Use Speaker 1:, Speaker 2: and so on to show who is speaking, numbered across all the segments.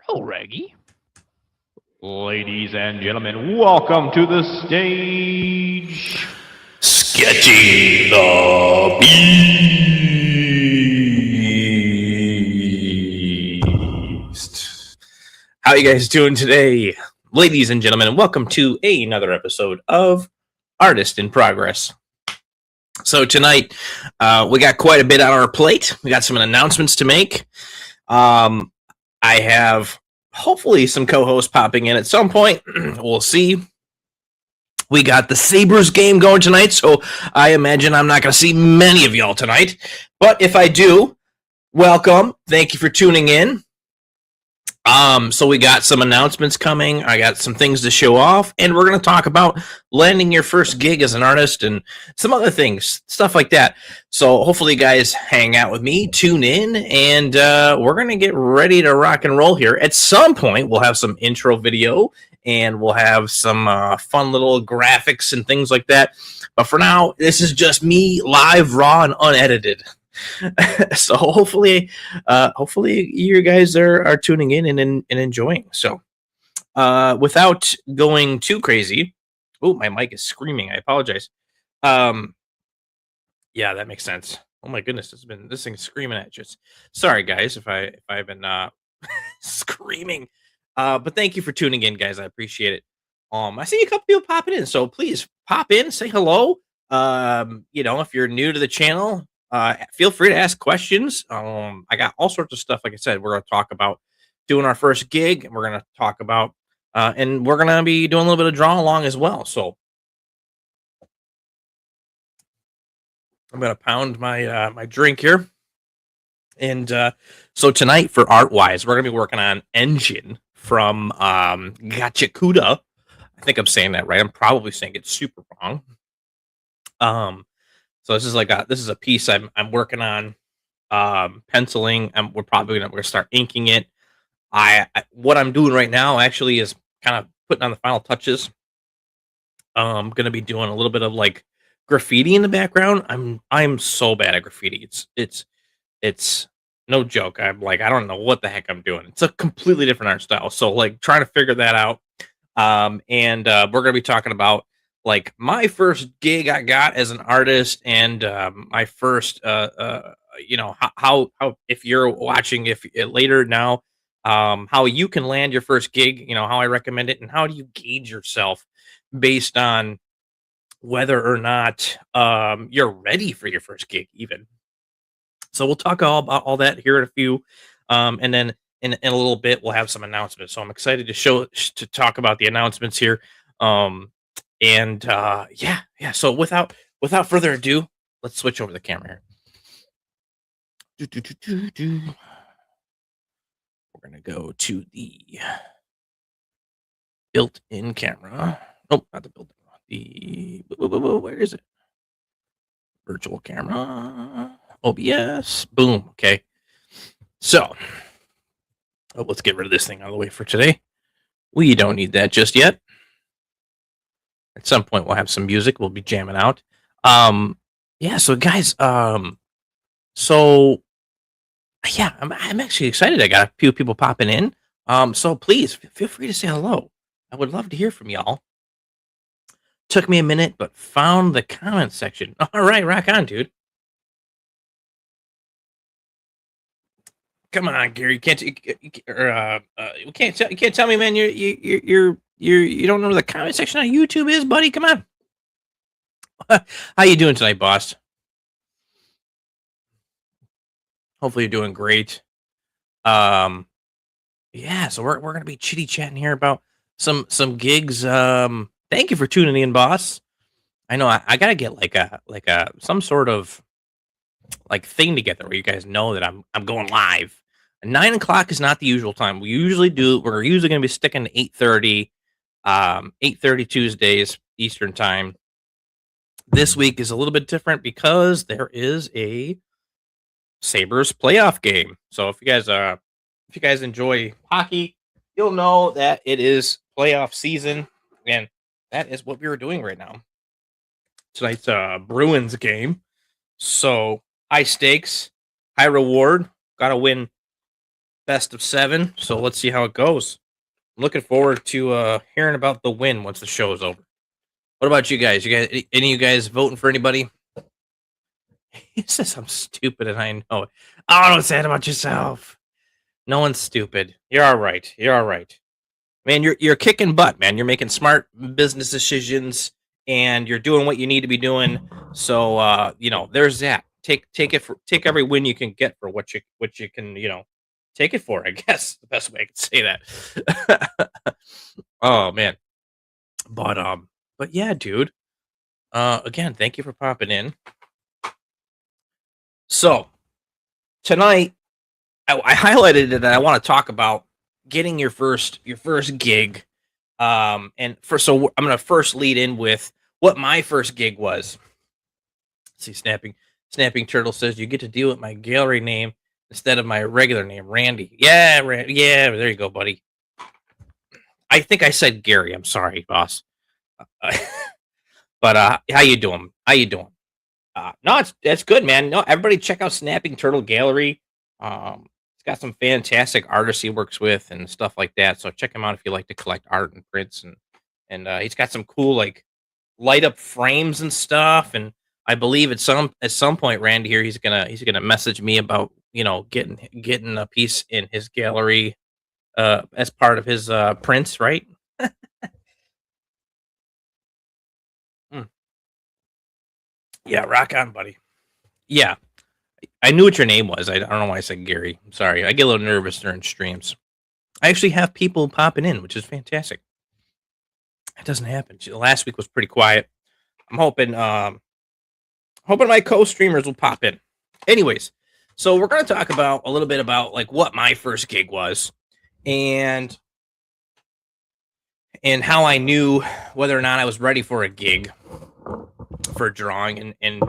Speaker 1: Hello, Reggie. Ladies and gentlemen, welcome to the stage.
Speaker 2: Sketching the Beast. How you guys doing today, ladies and gentlemen? And welcome to another episode of Artist in Progress. So tonight, we got quite a bit on our plate. We got some announcements to make. I have hopefully some co-hosts popping in at some point. We'll see. We got the Sabres game going tonight, so I imagine I'm not going to see many of y'all tonight. But if I do, welcome. Thank you for tuning in. So we got some announcements coming. I got some things to show off, and we're going to talk about landing your first gig as an artist and some other things, stuff like that. So hopefully you guys hang out with me, tune in, and we're going to get ready to rock and roll here. At some point, we'll have some intro video, and we'll have some fun little graphics and things like that. But for now, this is just me live, raw, and unedited. So hopefully you guys are tuning in and enjoying. So without going too crazy, oh, my mic is screaming. I apologize. Yeah, that makes sense. Oh my goodness, this thing's screaming at you. Sorry guys if I've been screaming. But thank you for tuning in, guys. I appreciate it. I see a couple people popping in, so please pop in, say hello. If you're new to the channel, feel free to ask questions. I got all sorts of stuff. Like I said, we're going to talk about doing our first gig, and we're going to talk about, and we're going to be doing a little bit of draw along as well. So I'm going to pound my my drink here. And so tonight for art wise, we're going to be working on Engine from Gachakuda. I think I'm saying that right. I'm probably saying it super wrong. So this is a piece I'm working on, penciling. We're going to start inking it. What I'm doing right now actually is kind of putting on the final touches. I'm going to be doing a little bit of like graffiti in the background. I'm so bad at graffiti. It's no joke. I don't know what the heck I'm doing. It's a completely different art style. So like trying to figure that out. And we're going to be talking about like my first gig I got as an artist, and my first, how if you're watching, if later now, how you can land your first gig, how I recommend it, and how do you gauge yourself based on whether or not you're ready for your first gig, even. So we'll talk all about all that here in a few, and then in a little bit we'll have some announcements. So I'm excited to talk about the announcements here. So without further ado, let's switch over the camera here. We're gonna go to the built-in camera. Oh, not the built-in. Where is it? Virtual camera. OBS. Boom. Okay. So let's get rid of this thing out of the way for today. We don't need that just yet. At some point, we'll have some music. We'll be jamming out. So guys, I'm actually excited. I got a few people popping in. So please feel free to say hello. I would love to hear from y'all. Took me a minute, but found the comment section. All right, rock on, dude. Come on, Gary. You can't tell me, man. You don't know where the comment section on YouTube is, buddy. Come on. How you doing tonight, boss? Hopefully you're doing great. So we're gonna be chitty chatting here about some gigs. Thank you for tuning in, boss. I know I gotta get like a some sort of like thing together where you guys know that I'm going live. 9 o'clock is not the usual time. We're usually going to be sticking to 8:30, 8:30 Tuesdays Eastern time. This week is a little bit different because there is a Sabres playoff game. So if you guys enjoy hockey, you'll know that it is playoff season, and that is what we were doing right now. Tonight's Bruins game. So high stakes, high reward. Got to win best of 7. So let's see how it goes. I'm looking forward to hearing about the win once the show is over. What about you guys? You guys, any of you guys voting for anybody? He says I'm stupid, and I know it. Oh, don't say that about yourself. No one's stupid. You're all right. You're all right, man. You're kicking butt, man. You're making smart business decisions, and you're doing what you need to be doing. So, there's that. Take every win you can get for what you can, take it for. I guess the best way I can say that. Oh man, but yeah, dude. Again, thank you for popping in. So tonight, I highlighted it that I want to talk about getting your first gig. I'm gonna first lead in with what my first gig was. Let's see, snapping turtle says you get to deal with my gallery name instead of my regular name, Randy. Yeah, yeah, there you go, buddy. I think I said Gary. I'm sorry, boss. Uh, but how you doing? How you doing? No, it's good, man. No, everybody check out Snapping Turtle Gallery. It's got some fantastic artists he works with and stuff like that. So check him out if you like to collect art and prints, and he's got some cool like light up frames and stuff. And I believe at some point, Randy here, he's gonna message me about getting a piece in his gallery as part of his prints, right? Mm. Yeah, rock on, buddy. Yeah, I knew what your name was. I don't know why I said Gary. I'm sorry. I get a little nervous during streams. I actually have people popping in, which is fantastic. It doesn't happen. Last week was pretty quiet. I'm hoping my co-streamers will pop in. Anyways, so we're going to talk about a little bit about like what my first gig was and how I knew whether or not I was ready for a gig for drawing. And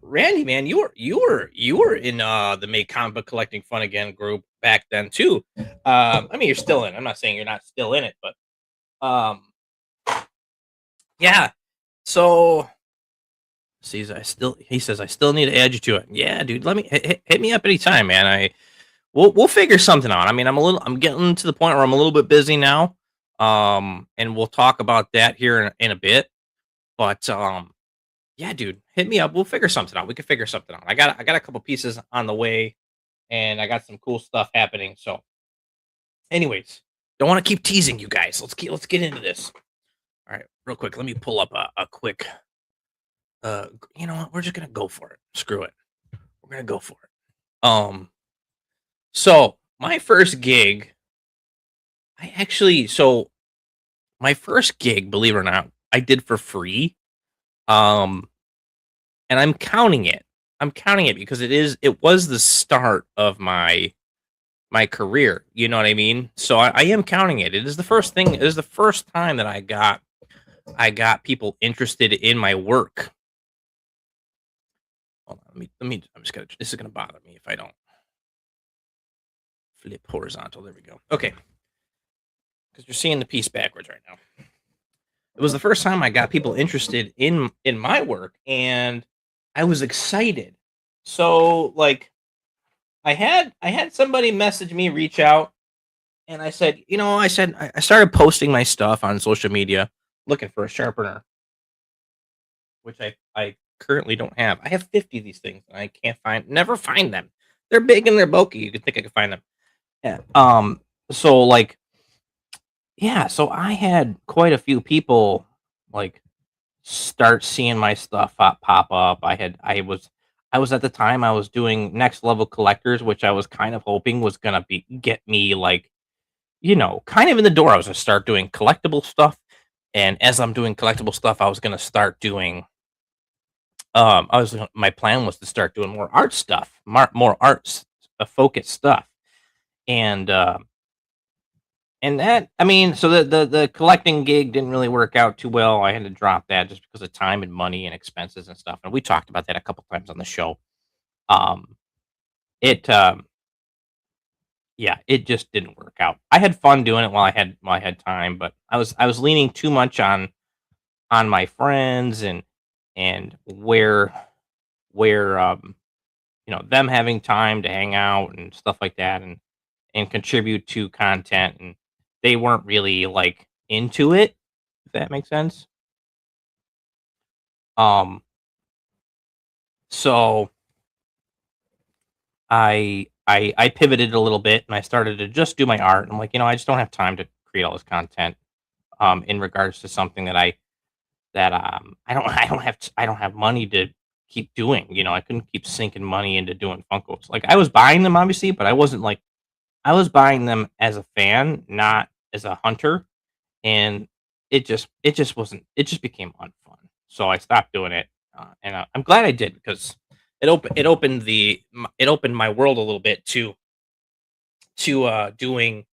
Speaker 2: Randy, man, you were in the Make Comic Book Collecting Fun Again group back then too. I mean, you're still in. I'm not saying you're not still in it, but yeah. So he says I still need to add you to it. Yeah, dude, let me hit me up anytime, man. We'll figure something out. I mean, I'm getting to the point where I'm a little bit busy now. And we'll talk about that here in a bit. But yeah, dude, hit me up. We'll figure something out. We can figure something out. I got a couple pieces on the way, and I got some cool stuff happening. So, anyways, don't want to keep teasing you guys. Let's get into this. All right, real quick. Let me pull up a quick. You know what? We're just gonna go for it. Screw it. We're gonna go for it. So my first gig, my first gig, believe it or not, I did for free. Um, and I'm counting it. I'm counting it because it was the start of my career. You know what I mean? So I am counting it. It is the first thing. It is the first time that I got people interested in my work. Hold on, let me. I'm just gonna. This is gonna bother me if I don't flip horizontal. There we go. Okay, because you're seeing the piece backwards right now. It was the first time I got people interested in my work, and I was excited. So like I had somebody message me, reach out, and I started posting my stuff on social media, looking for a sharpener, which I currently don't have. I have 50 of these things, and I can't never find them. They're big and they're bulky. You could think I could find them. Yeah. So like, yeah. So I had quite a few people like start seeing my stuff pop up. I was at the time I was doing next level collectors, which I was kind of hoping was gonna be get me like kind of in the door. I was gonna start doing collectible stuff, and as I'm doing collectible stuff, I was gonna start doing. My plan was to start doing more art stuff, more arts focused stuff, and that, I mean, so the collecting gig didn't really work out too well. I had to drop that just because of time and money and expenses and stuff. And we talked about that a couple times on the show. Um, it Yeah, it just didn't work out. I had fun doing it while I had time, but I was leaning too much on my friends and where them having time to hang out and stuff like that. and contribute to content, and they weren't really like into it, if that makes sense. Um, so I pivoted a little bit and I started to just do my art. I'm like, I just don't have time to create all this content in regards to something that I don't have money to keep doing. I couldn't keep sinking money into doing Funkos. Like I was buying them obviously, but I wasn't like I was buying them as a fan, not as a hunter, and it just wasn't it just became unfun. So I stopped doing it, and I'm glad I did because it opened my world a little bit to doing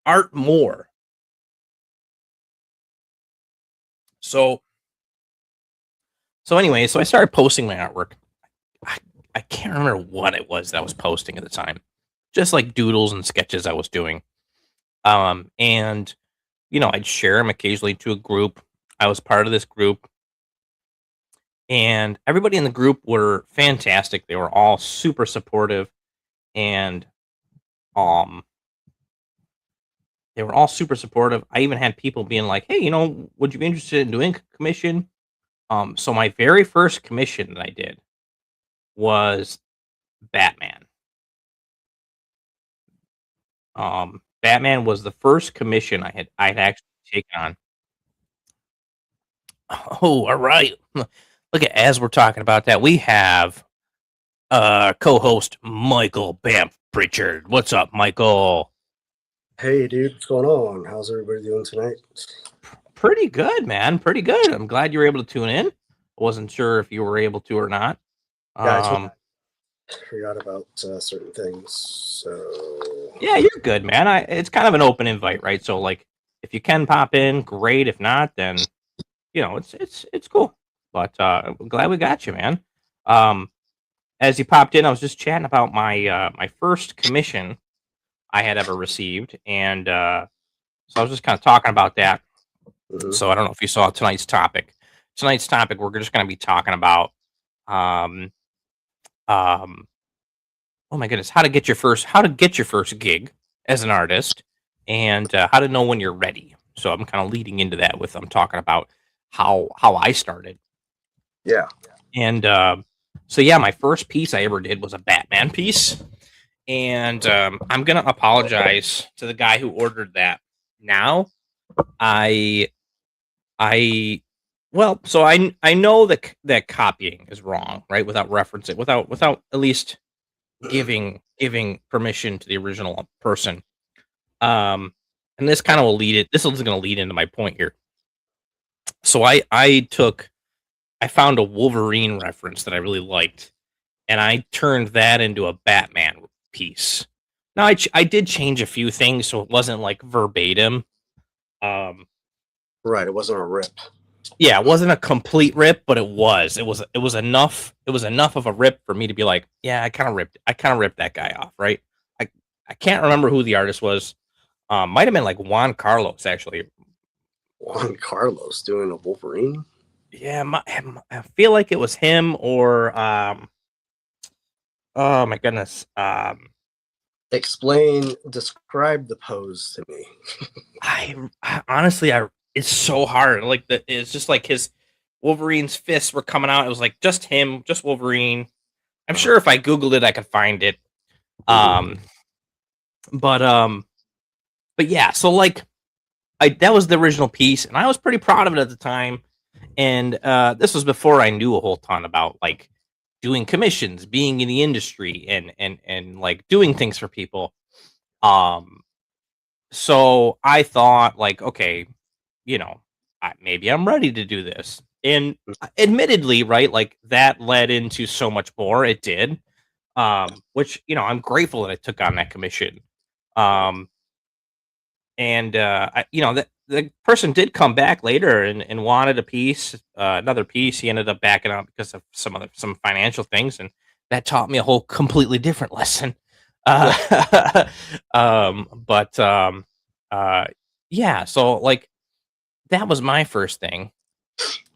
Speaker 2: art more. So anyway, so I started posting my artwork. I, I can't remember what it was that I was posting at the time. Just like doodles and sketches I was doing. And I'd share them occasionally to a group. I was part of this group, and everybody in the group were fantastic. They were all super supportive, and um, they were all super supportive. I even had people being like, "Hey, would you be interested in doing a commission?" So my very first commission that I did was Batman. Batman was the first commission I'd actually taken on. Oh, all right. Look at as we're talking about that, we have co-host Michael Bamf Pritchard. What's up, Michael?
Speaker 3: Hey, dude, what's going on? How's everybody doing tonight?
Speaker 2: Pretty good, man. Pretty good. I'm glad you were able to tune in. I wasn't sure if you were able to or not.
Speaker 3: Yeah, I totally forgot about certain things. So
Speaker 2: Yeah, you're good, man. It's kind of an open invite, right? So like, if you can pop in, great. If not, then it's cool. But I'm glad we got you, man. As you popped in, I was just chatting about my first commission I had ever received, and so I was just kind of talking about that. So I don't know if you saw tonight's topic. Tonight's topic, we're just going to be talking about, um, um, oh my goodness, how to get your first gig as an artist, and how to know when you're ready. So I'm kind of leading into that with I'm talking about how I started.
Speaker 3: yeah,
Speaker 2: And so yeah, my first piece I ever did was a Batman piece, and I'm gonna apologize to the guy who ordered that. Now, I well, so I know that copying is wrong, right? Without referencing, without at least giving permission to the original person. And this kind of will lead it. This is going to lead into my point here. So I found a Wolverine reference that I really liked, and I turned that into a Batman piece. Now I did change a few things, so it wasn't like verbatim.
Speaker 3: right. It wasn't a rip.
Speaker 2: Yeah, it wasn't a complete rip, but it was. It was enough. It was enough of a rip for me to be like, yeah, I kind of ripped that guy off, right? I can't remember who the artist was. Might have been like Juan Carlos, actually.
Speaker 3: Juan Carlos doing a Wolverine.
Speaker 2: Yeah, I feel like it was him or oh my goodness.
Speaker 3: Describe the pose to me.
Speaker 2: I honestly it's so hard. Like it's just like his Wolverine's fists were coming out. It was like just him, just Wolverine. I'm sure if I Googled it I could find it. But yeah, so like that was the original piece and I was pretty proud of it at the time. And this was before I knew a whole ton about like doing commissions, being in the industry and like doing things for people. So I thought like, okay, maybe I'm ready to do this. And admittedly, right, like that led into so much more. It did. Which, I'm grateful that I took on that commission. And the person did come back later and wanted a piece, another piece. He ended up backing out because of some financial things, and that taught me a whole completely different lesson. But yeah, so like that was my first thing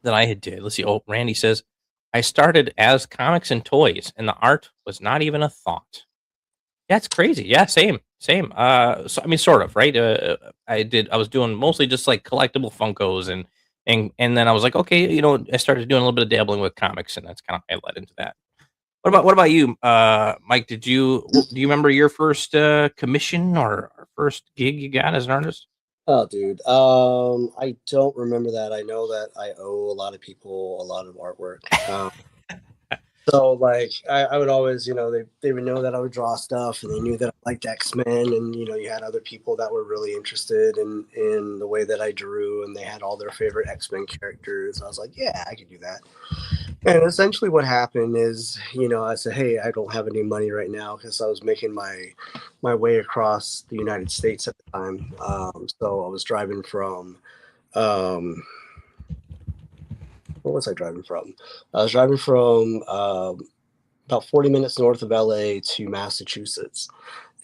Speaker 2: that I had did. Let's see. Oh, Randy says I started as comics and toys, and the art was not even a thought. That's crazy. Yeah, same Same. So I mean, sort of, right? I was doing mostly just like collectible Funkos, and then I was like, okay, I started doing a little bit of dabbling with comics, and that's kind of I led into that. What about you, Mike? Do you remember your first commission or first gig you got as an artist?
Speaker 3: Oh, dude. I don't remember that. I know that I owe a lot of people a lot of artwork. So like I would always, they would know that I would draw stuff, and they knew that I liked X-Men, and you had other people that were really interested in the way that I drew, and they had all their favorite X-Men characters. I was like, yeah, I could do that. And essentially what happened is, I said, hey, I don't have any money right now because I was making my way across the United States at the time. So I was driving from what was I driving from? I was driving from about 40 minutes north of LA to Massachusetts.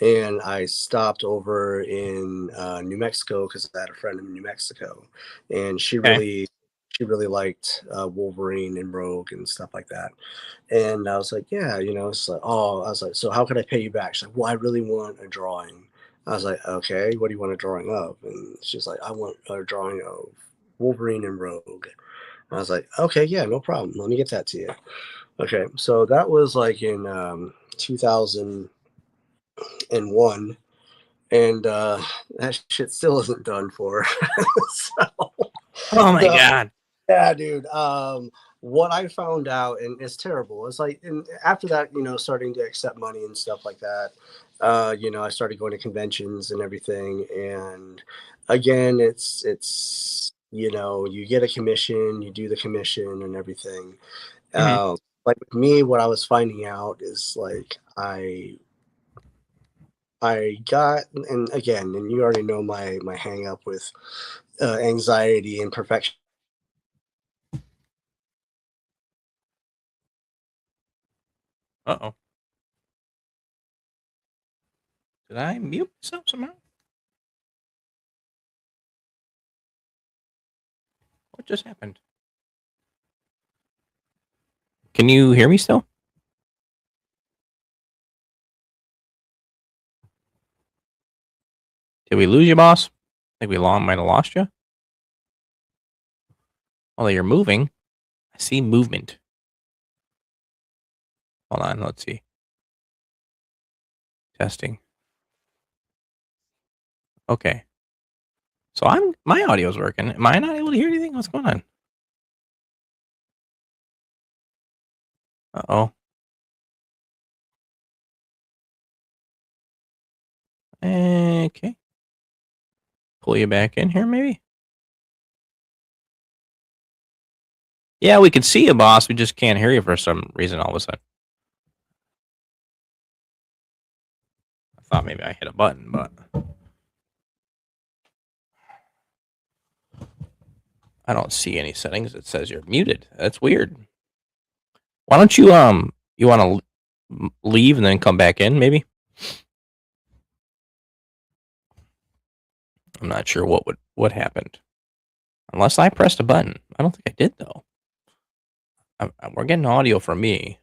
Speaker 3: And I stopped over in New Mexico because I had a friend in New Mexico, and
Speaker 2: Okay.
Speaker 3: she really liked Wolverine and Rogue and stuff like that. And I was like, yeah, it's like, oh, I was like, so how could I pay you back? She's like, well, I really want a drawing. I was like, okay, what do you want a drawing of? And she's like, I want a drawing of Wolverine and Rogue. I was like, okay, yeah, no problem. Let me get that to you. Okay, so that was like in 2001, and that shit still isn't done for. so,
Speaker 2: Oh my
Speaker 3: so,
Speaker 2: god.
Speaker 3: yeah, dude. What I found out, and it's terrible. It's like, and after that, starting to accept money and stuff like that. I started going to conventions and everything, and again, it's you get a commission, you do the commission and everything.
Speaker 2: Hmm.
Speaker 3: Like with me, what I was finding out is like I got, and again, and you already know my hang up with anxiety and perfection.
Speaker 2: Uh-oh. Did I mute myself somehow? What just happened? Can you hear me still? Did we lose you, boss? I think we might have lost you. Although you're moving. I see movement. Hold on, let's see. Testing. Okay. So my audio's working. Am I not able to hear anything? What's going on? Uh-oh. Okay. Pull you back in here, maybe? Yeah, we can see you, boss. We just can't hear you for some reason all of a sudden. I thought maybe I hit a button, but I don't see any settings. It says you're muted. That's weird. Why don't you want to leave and then come back in, maybe? I'm not sure what happened. Unless I pressed a button. I don't think I did, though. We're getting audio from me.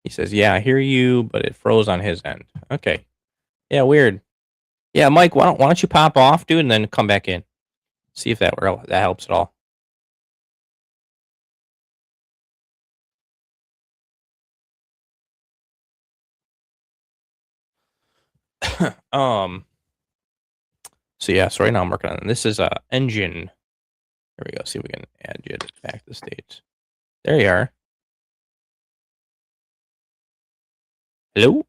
Speaker 2: He says, yeah, I hear you, but it froze on his end. Okay. Yeah, weird. Yeah, Mike, why don't you pop off, dude, and then come back in. See if that helps at all. um so yeah, so right now I'm working on it. This is a engine. Here we go. See if we can add you back to the stage. There you are. Hello?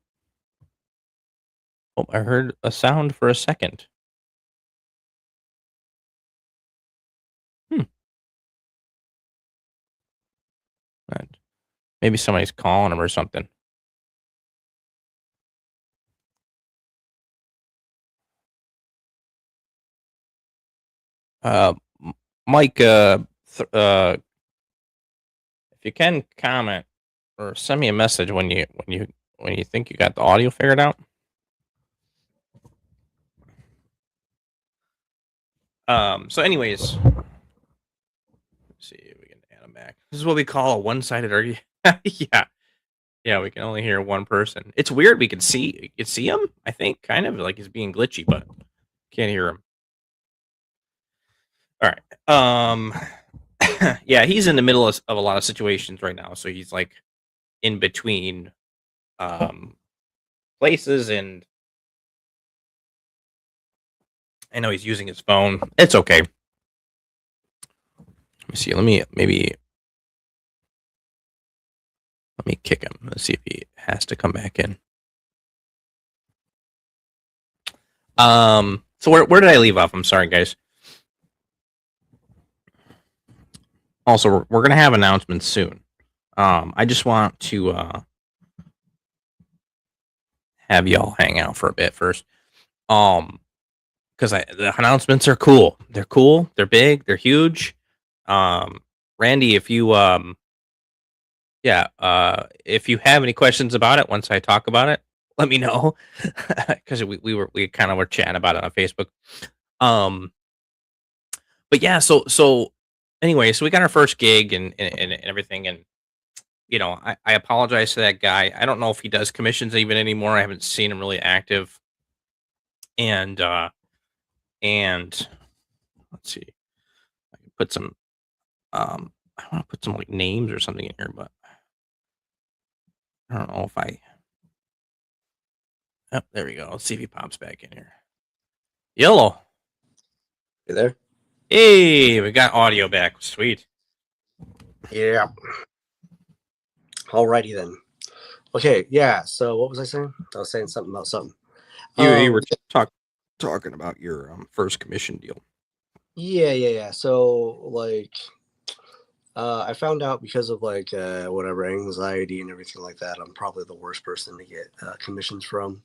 Speaker 2: Oh, I heard a sound for a second. Hmm. Maybe somebody's calling him or something. Uh, Mike, if you can comment or send me a message when you think you got the audio figured out. So anyways, let's see if we can add him back. This is what we call a one-sided Yeah. Yeah, we can only hear one person. It's weird. We can see him, I think, kind of like he's being glitchy, but can't hear him. All right. Yeah, he's in the middle of a lot of situations right now, so he's like in between places, and I know he's using his phone. It's okay. Let me see. Let me kick him. Let's see if he has to come back in. So where did I leave off? I'm sorry, guys. Also, we're gonna have announcements soon. I just want to have y'all hang out for a bit first. Because the announcements are cool. They're cool. They're big. They're huge. Randy, if you if you have any questions about it once I talk about it, let me know. Because we kind of were chatting about it on Facebook. But yeah, so anyway, so we got our first gig and everything, and you know, I apologize to that guy. I don't know if he does commissions even anymore. I haven't seen him really active. And let's see. I can put some I want to put some like names or something in here, but I don't know if I Oh, there we go. Let's see if he pops back in here. Yellow.
Speaker 3: You there?
Speaker 2: Hey, we got audio back. Sweet.
Speaker 3: Yeah. Alrighty then. Okay, yeah. So what was I saying? I was saying something about something.
Speaker 2: You were talking about your first commission deal.
Speaker 3: Yeah. So like I found out because of like whatever anxiety and everything like that, I'm probably the worst person to get commissions from,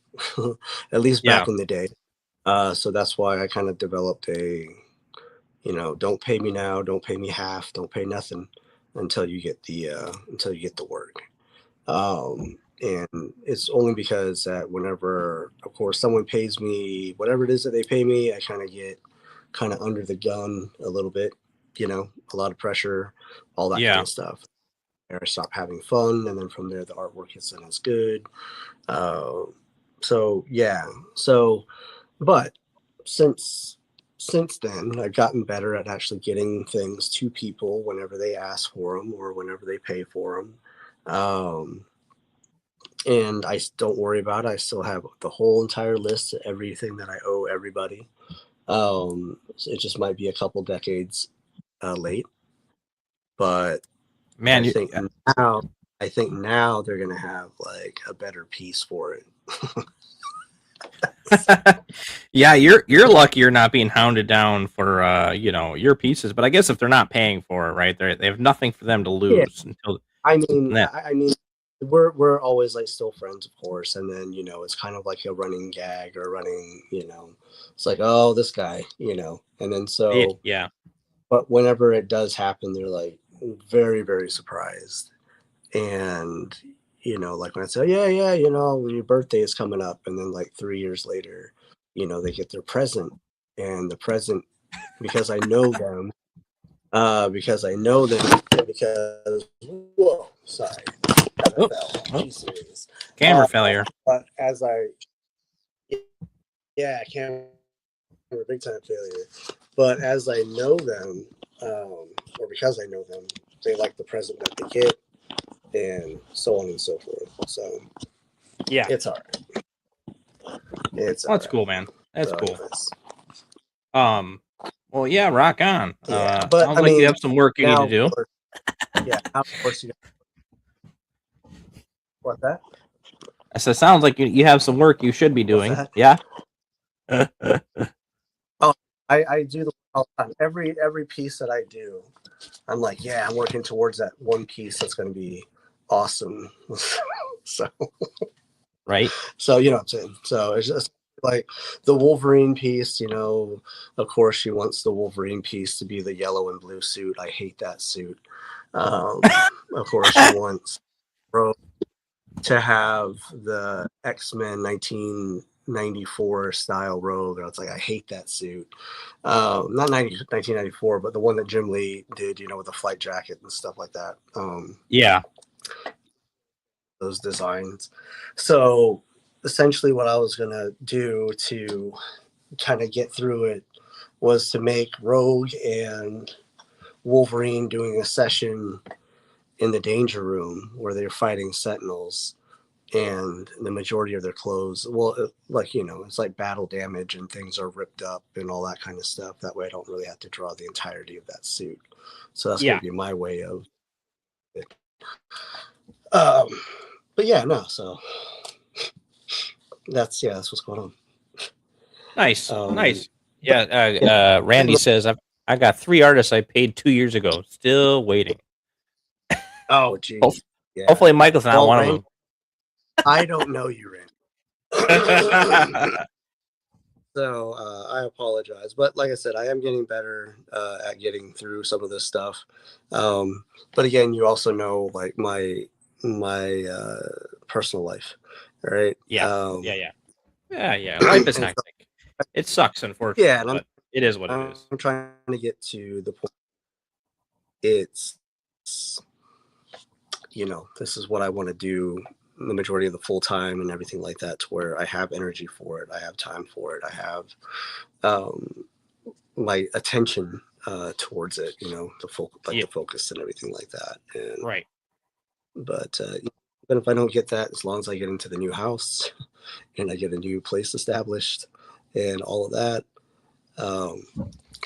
Speaker 3: at least back in the day. So that's why I kind of developed a, don't pay me now, don't pay me half, don't pay nothing until you get the work. And it's only because that whenever, of course, someone pays me whatever it is that they pay me, I kind of get kind of under the gun a little bit, a lot of pressure, all that kind of stuff. I stop having fun, and then from there the artwork isn't as good. So yeah. So, but since then, I've gotten better at actually getting things to people whenever they ask for them or whenever they pay for them. And I don't worry about it. I still have the whole entire list of everything that I owe everybody. So it just might be a couple decades late, but
Speaker 2: Man,
Speaker 3: I think now they're gonna have like a better piece for it.
Speaker 2: Yeah, you're lucky you're not being hounded down for your pieces. But I guess if they're not paying for it, right? They have nothing for them to lose until.
Speaker 3: I mean, we're always like still friends, of course, and then it's kind of like a running gag or running, it's like, oh, this guy, and then so
Speaker 2: yeah.
Speaker 3: But whenever it does happen, they're like very, very surprised. And, like when I say, yeah, your birthday is coming up. And then like 3 years later, they get their present. And the present, because I know them, because, whoa, sorry.
Speaker 2: Camera failure.
Speaker 3: But camera big time failure. But as I know them, or because I know them, they like the present that they get, and so on and so forth. So
Speaker 2: yeah,
Speaker 3: it's all right.
Speaker 2: That's cool, man. That's cool. Well, yeah, rock on.
Speaker 3: Yeah,
Speaker 2: but sounds like you have some work you need to do.
Speaker 3: Of course you. What that?
Speaker 2: I said, sounds like you have some work you should be doing. Yeah.
Speaker 3: Oh, I do all the time. Every piece that I do, I'm like, yeah, I'm working towards that one piece that's going to be awesome. So,
Speaker 2: right.
Speaker 3: So what I'm saying. So it's just like the Wolverine piece. Of course, she wants the Wolverine piece to be the yellow and blue suit. I hate that suit. Of course, she wants to have the X-Men 1994 style robe. And it's like, I hate that suit. Not 1994, but the one that Jim Lee did, with the flight jacket and stuff like that.
Speaker 2: Yeah.
Speaker 3: those designs. So essentially what I was going to do to kind of get through it was to make Rogue and Wolverine doing a session in the danger room where they're fighting Sentinels, and the majority of their clothes, well, like, you know, it's like battle damage and things are ripped up and all that kind of stuff. That way I don't really have to draw the entirety of that suit. So that's going
Speaker 2: Yeah.
Speaker 3: to be my way of it. But yeah, no, so that's what's going on.
Speaker 2: Nice. Nice. Yeah. Randy says, I got 3 artists I paid 2 years ago. Still waiting.
Speaker 3: Oh, geez. Yeah.
Speaker 2: Hopefully Michael's not one
Speaker 3: Randy,
Speaker 2: of them.
Speaker 3: I don't know you, Randy. So I apologize, but like I said, I am getting better at getting through some of this stuff. But again, you also know like my personal life, right?
Speaker 2: Yeah. Yeah. Life is hectic. It sucks, unfortunately.
Speaker 3: Yeah, and
Speaker 2: but it is what it is.
Speaker 3: I'm trying to get to the point. It's, you know, this is what I want to do the majority of the full time and everything like that, to where I have energy for it, I have time for it, I have my attention towards it, you know, the focus and everything like that. And
Speaker 2: right.
Speaker 3: But even if I don't get that, as long as I get into the new house and I get a new place established and all of that,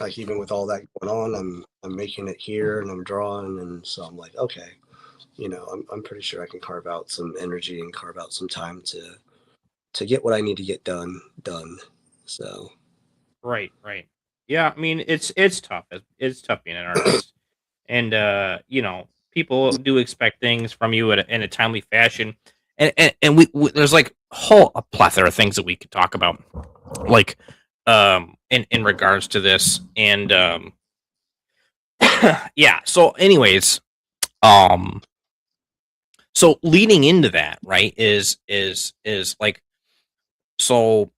Speaker 3: like even with all that going on, I'm making it here and I'm drawing, and so I'm like, okay, you know, I'm pretty sure I can carve out some energy and carve out some time to get what I need to get done. So
Speaker 2: Right. Yeah, I mean it's tough. It's tough being an artist, and you know, people do expect things from you in a timely fashion, and we there's like a plethora of things that we could talk about, like in regards to this, and yeah. So, anyways, so leading into that, right, is like, so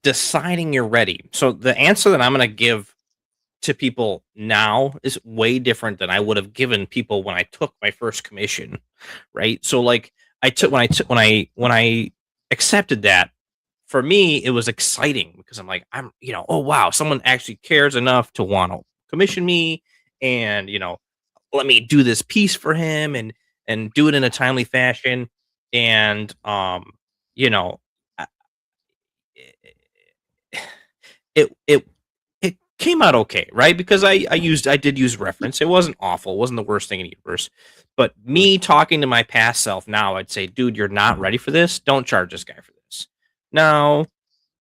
Speaker 2: deciding you're ready. So the answer that I'm going to give to people now is way different than I would have given people when I took my first commission, right? So like when I accepted that, for me it was exciting because I'm like, I'm, you know, oh wow, someone actually cares enough to want to commission me, and you know, let me do this piece for him and do it in a timely fashion, and you know, it it came out okay, right? Because I did use reference. It wasn't awful. It wasn't the worst thing in the universe. But me talking to my past self now, I'd say, dude, you're not ready for this. Don't charge this guy for this. Now,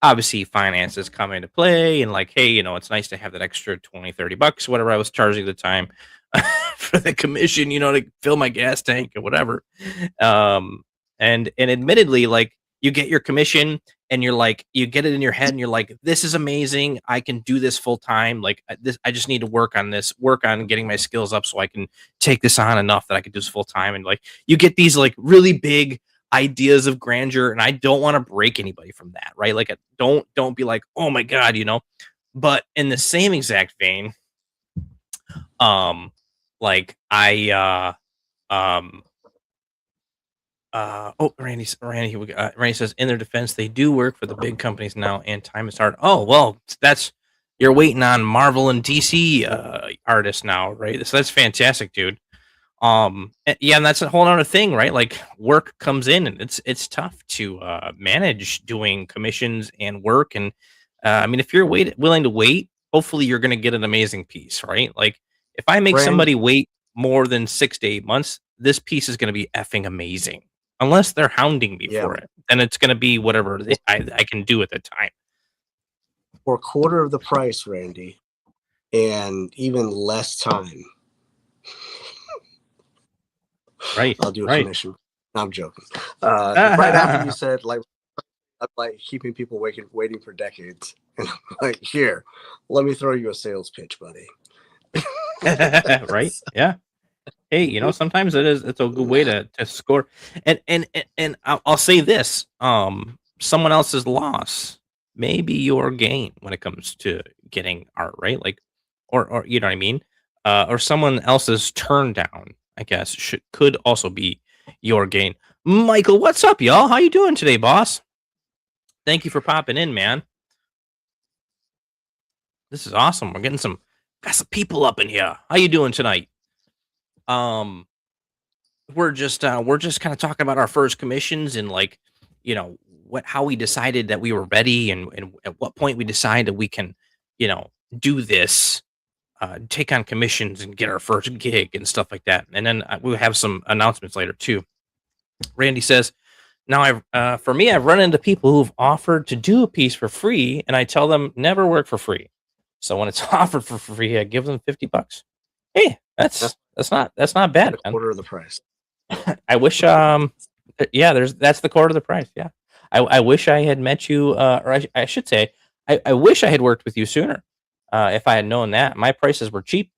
Speaker 2: obviously finances come into play, and like, hey, you know, it's nice to have that extra 20-30 bucks, whatever I was charging at the time for the commission, you know, to fill my gas tank or whatever. And admittedly, like, you get your commission and you're like, you get it in your head and you're like, this is amazing, I can do this full time. Like, I just need to work on getting my skills up so I can take this on enough that I can do this full time. And like, you get these like really big ideas of grandeur, and I don't want to break anybody from that, right? Like, don't be like, oh my god, you know. But in the same exact vein, like Randy says, in their defense, they do work for the big companies now, and time is hard. Oh well, you're waiting on Marvel and DC artists now, right? So that's fantastic, dude. Yeah, and that's a whole other thing, right? Like, work comes in, and it's tough to manage doing commissions and work. And I mean, if you're willing to wait, hopefully you're going to get an amazing piece, right? Like, if I make somebody wait more than 6 to 8 months, this piece is going to be effing amazing. Unless they're hounding me for it, then it's going to be whatever I can do at the time.
Speaker 3: For a quarter of the price, Randy, and even less time.
Speaker 2: Right.
Speaker 3: I'll do a commission. No, I'm joking. Right after you said, like, I'm like keeping people waiting for decades. And I'm like, here, let me throw you a sales pitch, buddy.
Speaker 2: Right? Yeah. Hey, you know, sometimes it's a good way to score. And I'll say this: someone else's loss may be your gain when it comes to getting art, right? Like, or you know what I mean? Or someone else's turn down, I guess, could also be your gain. Michael, what's up, y'all? How you doing today, boss? Thank you for popping in, man. This is awesome. We're getting got some people up in here. How you doing tonight? We're just kind of talking about our first commissions and like, how we decided that we were ready and at what point we decided we can, do this, take on commissions and get our first gig and stuff like that. And then we'll have some announcements later too. Randy says, now for me, I've run into people who've offered to do a piece for free and I tell them never work for free. So when it's offered for free, I give them $50. Hey, that's not bad.
Speaker 3: A quarter of the price.
Speaker 2: I wish, that's the quarter of the price. Yeah. I wish I had met you, or I should say, I wish I had worked with you sooner. If I had known that, my prices were cheap.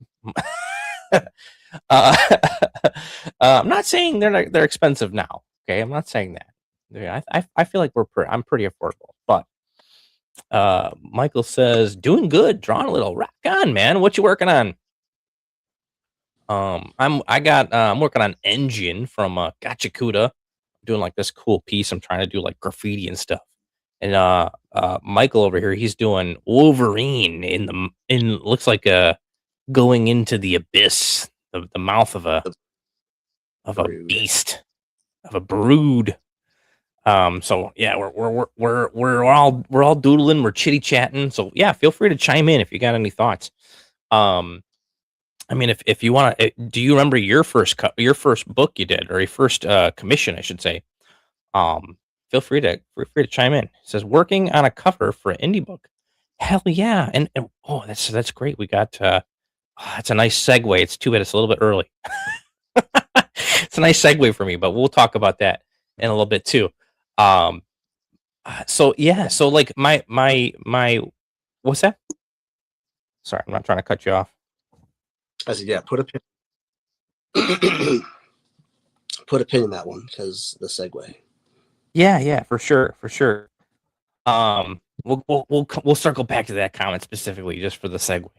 Speaker 2: I'm not saying they're expensive now. Okay, I'm not saying that. Yeah, I feel like I'm pretty affordable. But Michael says, doing good, drawing a little. Rock on, man. What you working on? I'm working on Engine from Gachakuda. Doing like this cool piece. I'm trying to do like graffiti and stuff. And Michael over here, he's doing Wolverine looks like going into the abyss, the mouth of a beast, of a brood. So yeah, we're all doodling, we're chitty chatting. So yeah, feel free to chime in if you got any thoughts. I mean, if you want to, do you remember your first book you did, or your first commission, I should say? Feel free to chime in. It says working on a cover for an indie book. Hell yeah! And oh, that's great. We got that's a nice segue. It's too bad it's a little bit early. It's a nice segue for me, but we'll talk about that in a little bit too. So yeah, so like my what's that? Sorry, I'm not trying to cut you off.
Speaker 3: I said, yeah, put a pin in that one because the segue.
Speaker 2: Yeah, for sure. We'll circle back to that comment specifically just for the segue.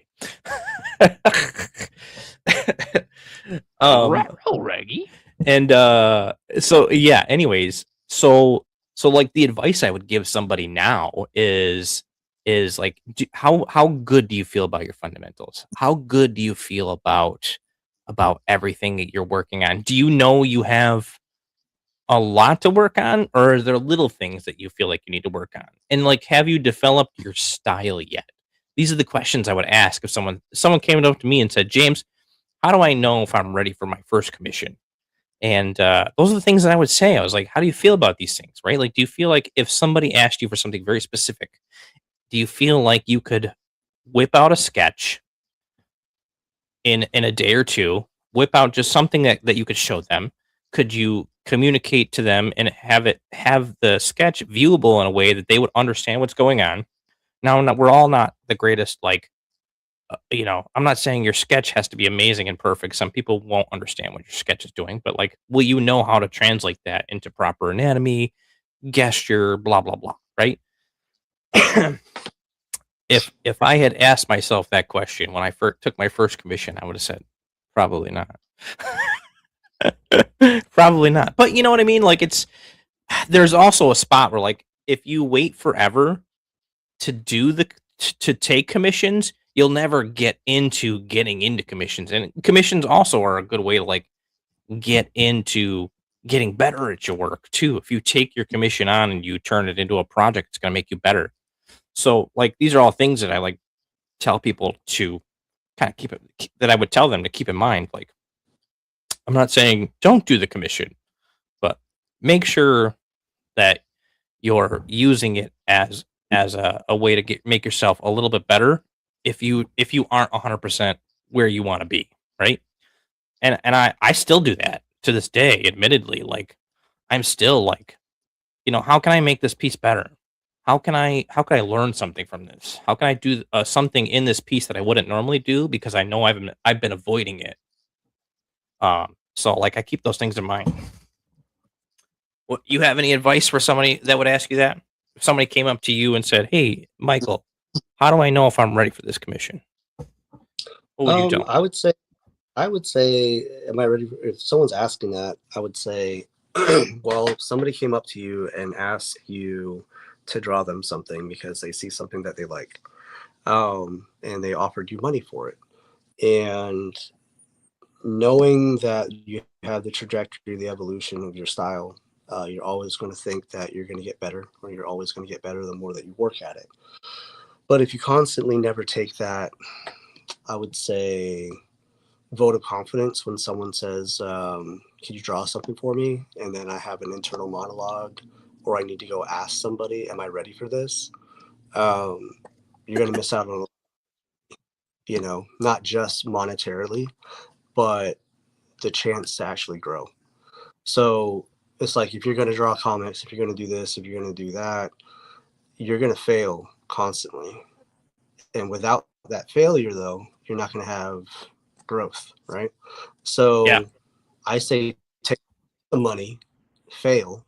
Speaker 1: Reggie.
Speaker 2: And so yeah, anyways, so like the advice I would give somebody now is like, how good do you feel about your fundamentals? How good do you feel about everything that you're working on? Do you know you have a lot to work on, or are there little things that you feel like you need to work on? And like, have you developed your style yet? These are the questions I would ask if someone came up to me and said, James, how do I know if I'm ready for my first commission? And those are the things that I would say. I was like, how do you feel about these things, right? Like, do you feel like if somebody asked you for something very specific, do you feel like you could whip out a sketch in a day or two, whip out just something that you could show them? Could you communicate to them and have the sketch viewable in a way that they would understand what's going on? Now, we're all not the greatest, like, I'm not saying your sketch has to be amazing and perfect. Some people won't understand what your sketch is doing, but like, will you know how to translate that into proper anatomy, gesture, blah, blah, blah, right? If I had asked myself that question when I took my first commission, I would have said, probably not. Probably not. But you know what I mean? Like, there's also a spot where, like, if you wait forever to take commissions, you'll never get into getting into commissions. And commissions also are a good way to like get into getting better at your work too. If you take your commission on and you turn it into a project, it's going to make you better. So like, these are all things that I like tell people to kind of that I would tell them to keep in mind. Like, I'm not saying don't do the commission, but make sure that you're using it as a way to make yourself a little bit better if you aren't 100% where you want to be, right? And I still do that to this day, admittedly. Like, I'm still like, how can I make this piece better? How can I learn something from this? How can I do something in this piece that I wouldn't normally do because I know I've been avoiding it. So like, I keep those things in mind. What, you have any advice for somebody that would ask you that? If somebody came up to you and said, "Hey, Michael, how do I know if I'm ready for this commission?" What would you tell them?
Speaker 3: I would say, am I ready? If someone's asking that, I would say, Well, if somebody came up to you and asked you to draw them something because they see something that they like, and they offered you money for it, and knowing that you have the trajectory, the evolution of your style, you're always going to think that you're going to get better, or you're always going to get better the more that you work at it. But if you constantly never take that, I would say, vote of confidence when someone says, can you draw something for me? And then I have an internal monologue, or I need to go ask somebody, am I ready for this? Um, you're going to miss out on, not just monetarily, but the chance to actually grow. So it's like, if you're going to draw comics, if you're going to do this, if you're going to do that, you're going to fail constantly. And without that failure, though, you're not going to have growth, right?
Speaker 2: Yeah.
Speaker 3: So I say take the money, fail,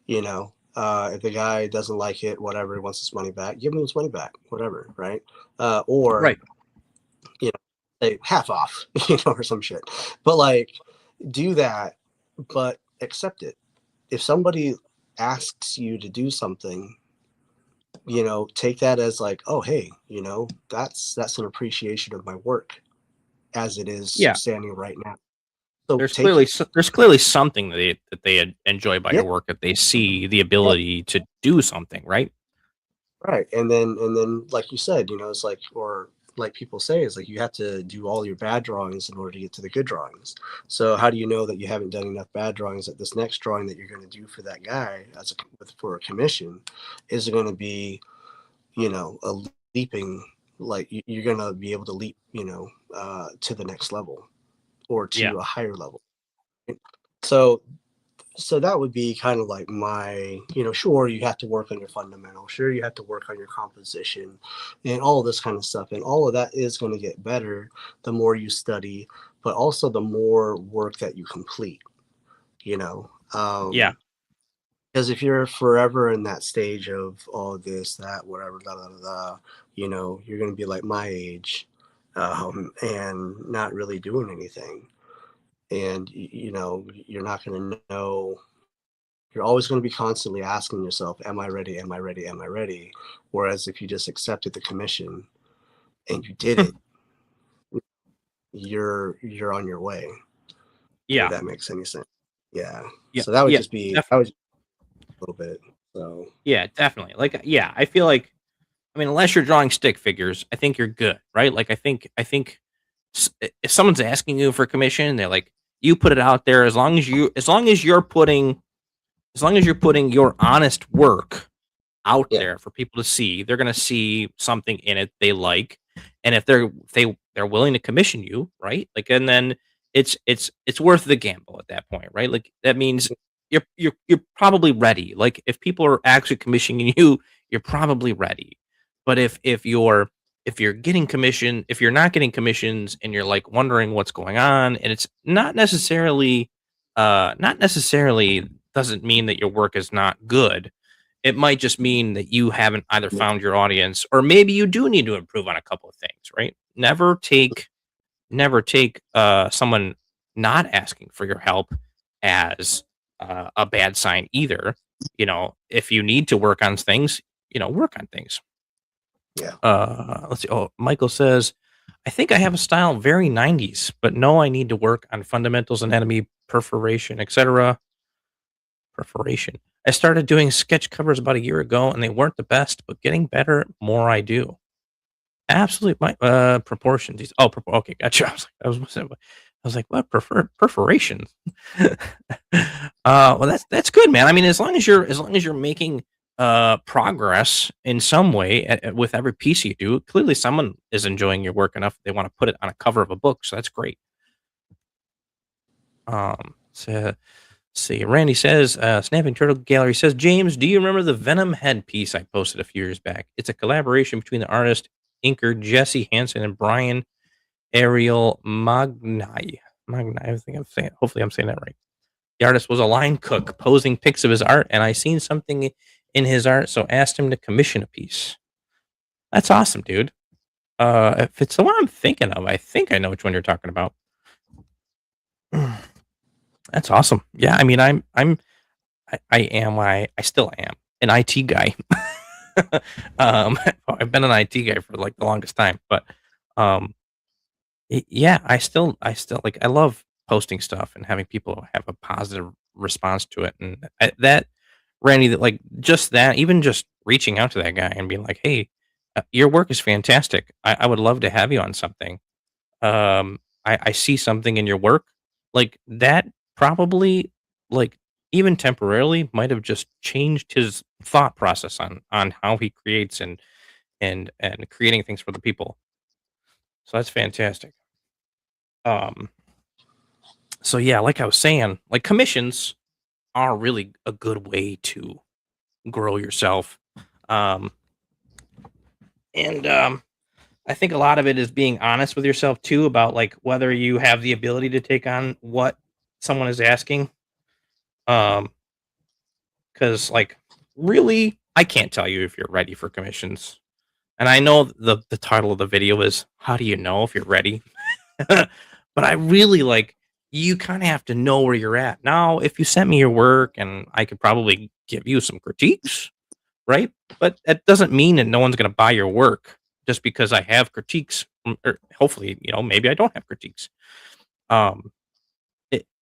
Speaker 3: if the guy doesn't like it, whatever, he wants his money back, give him his money back, whatever, right? Or,
Speaker 2: Right.
Speaker 3: say half off, or some shit. But like, do that, but accept it. If somebody asks you to do something, take that as like, oh, hey, that's an appreciation of my work as it is
Speaker 2: Yeah.
Speaker 3: standing right now. So
Speaker 2: There's
Speaker 3: take it.
Speaker 2: there's clearly something that they enjoy about
Speaker 3: Yeah,
Speaker 2: your work, that they see the
Speaker 3: yeah,
Speaker 2: ability to do something, right?
Speaker 3: right. And then like you said, it's like, or like people say, is like, you have to do all your bad drawings in order to get to the good drawings. So how do you know that you haven't done enough bad drawings that this next drawing that you're going to do for that guy for a commission is going to be, a leaping, like you're going to be able to leap, to the next level or
Speaker 2: Yeah.
Speaker 3: to a higher level. So that would be kind of like my, sure, you have to work on your fundamental, sure, you have to work on your composition and all of this kind of stuff. And all of that is going to get better the more you study, but also the more work that you complete, you know.
Speaker 2: Yeah.
Speaker 3: Because if you're forever in that stage of all this, that, whatever, you're going to be like my age, and not really doing anything. And, you're not going to know. You're always going to be constantly asking yourself, am I ready? Am I ready? Am I ready? Whereas if you just accepted the commission and you did it, you're on your way. If
Speaker 2: Yeah.
Speaker 3: that makes any sense. Yeah.
Speaker 2: Yeah.
Speaker 3: So that would
Speaker 2: Yeah.
Speaker 3: just be
Speaker 2: Definitely.
Speaker 3: a little bit. So
Speaker 2: Yeah, definitely. Like, yeah, I feel like, I mean, unless you're drawing stick figures, I think you're good, right? Like, I think if someone's asking you for commission, they're like, you put it out there, as long as you're putting your honest work out
Speaker 3: yeah.
Speaker 2: there for people to see, they're gonna see something in it they like, and if they're willing to commission you, right? Like, and then it's worth the gamble at that point, right? Like, that means you're probably ready. Like, if people are actually commissioning you, you're probably ready. But if you're not getting commissions and you're like wondering what's going on, and it's not necessarily doesn't mean that your work is not good. It might just mean that you haven't either found your audience, or maybe you do need to improve on a couple of things, right? Never take someone not asking for your help as a bad sign either. If you need to work on things, work on things.
Speaker 3: Yeah.
Speaker 2: Let's see. Oh, Michael says, I think I have a style very 90s, but no, I need to work on fundamentals, anatomy, perforation, etc. Perforation. I started doing sketch covers about a year ago, and they weren't the best, but getting better more I do. Absolutely, my proportions. Oh, okay, gotcha. I was like, what perforation? Well, that's good, man. I mean, as long as you're making progress in some way with every piece you do, clearly someone is enjoying your work enough they want to put it on a cover of a book. So that's great. So see, Randy says, Snapping Turtle Gallery says, James, do you remember the Venom head piece I posted a few years back? It's a collaboration between the artist inker Jesse Hansen and Brian Ariel Magnai. I think hopefully I'm saying that right. The artist was a line cook posing pics of his art, and I seen something in his art, so asked him to commission a piece. That's awesome, dude. If it's the one I'm thinking of, I think I know which one you're talking about. That's awesome. Yeah, I mean, I still am an IT guy. I've been an IT guy for like the longest time, but um, yeah, I still like I love posting stuff and having people have a positive response to it, and that Randy, that like just that, even just reaching out to that guy and being like, "Hey, your work is fantastic. I would love to have you on something. I see something in your work like that probably like even temporarily might have just changed his thought process on how he creates and creating things for the people. So that's fantastic. Um, so yeah, like I was saying, like commissions are really a good way to grow yourself. Um, and I think a lot of it is being honest with yourself too about like whether you have the ability to take on what someone is asking. Um, because like really, I can't tell you if you're ready for commissions. And I know the title of the video is "How do you know if you're ready?" But I really like you kind of have to know where you're at. Now, if you sent me your work and I could probably give you some critiques, right? But that doesn't mean that no one's going to buy your work just because I have critiques. Or hopefully, maybe I don't have critiques. Um,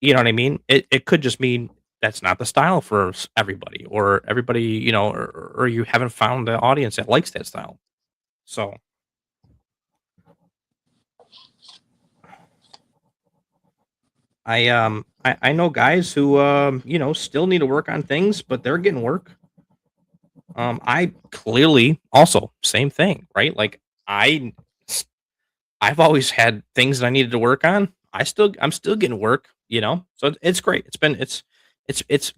Speaker 2: you know what I mean? It could just mean that's not the style for everybody, or everybody, or you haven't found the audience that likes that style. So I know guys who still need to work on things, but they're getting work. I clearly also same thing, right? Like I I've always had things that I needed to work on. I'm still getting work, So it's great. It's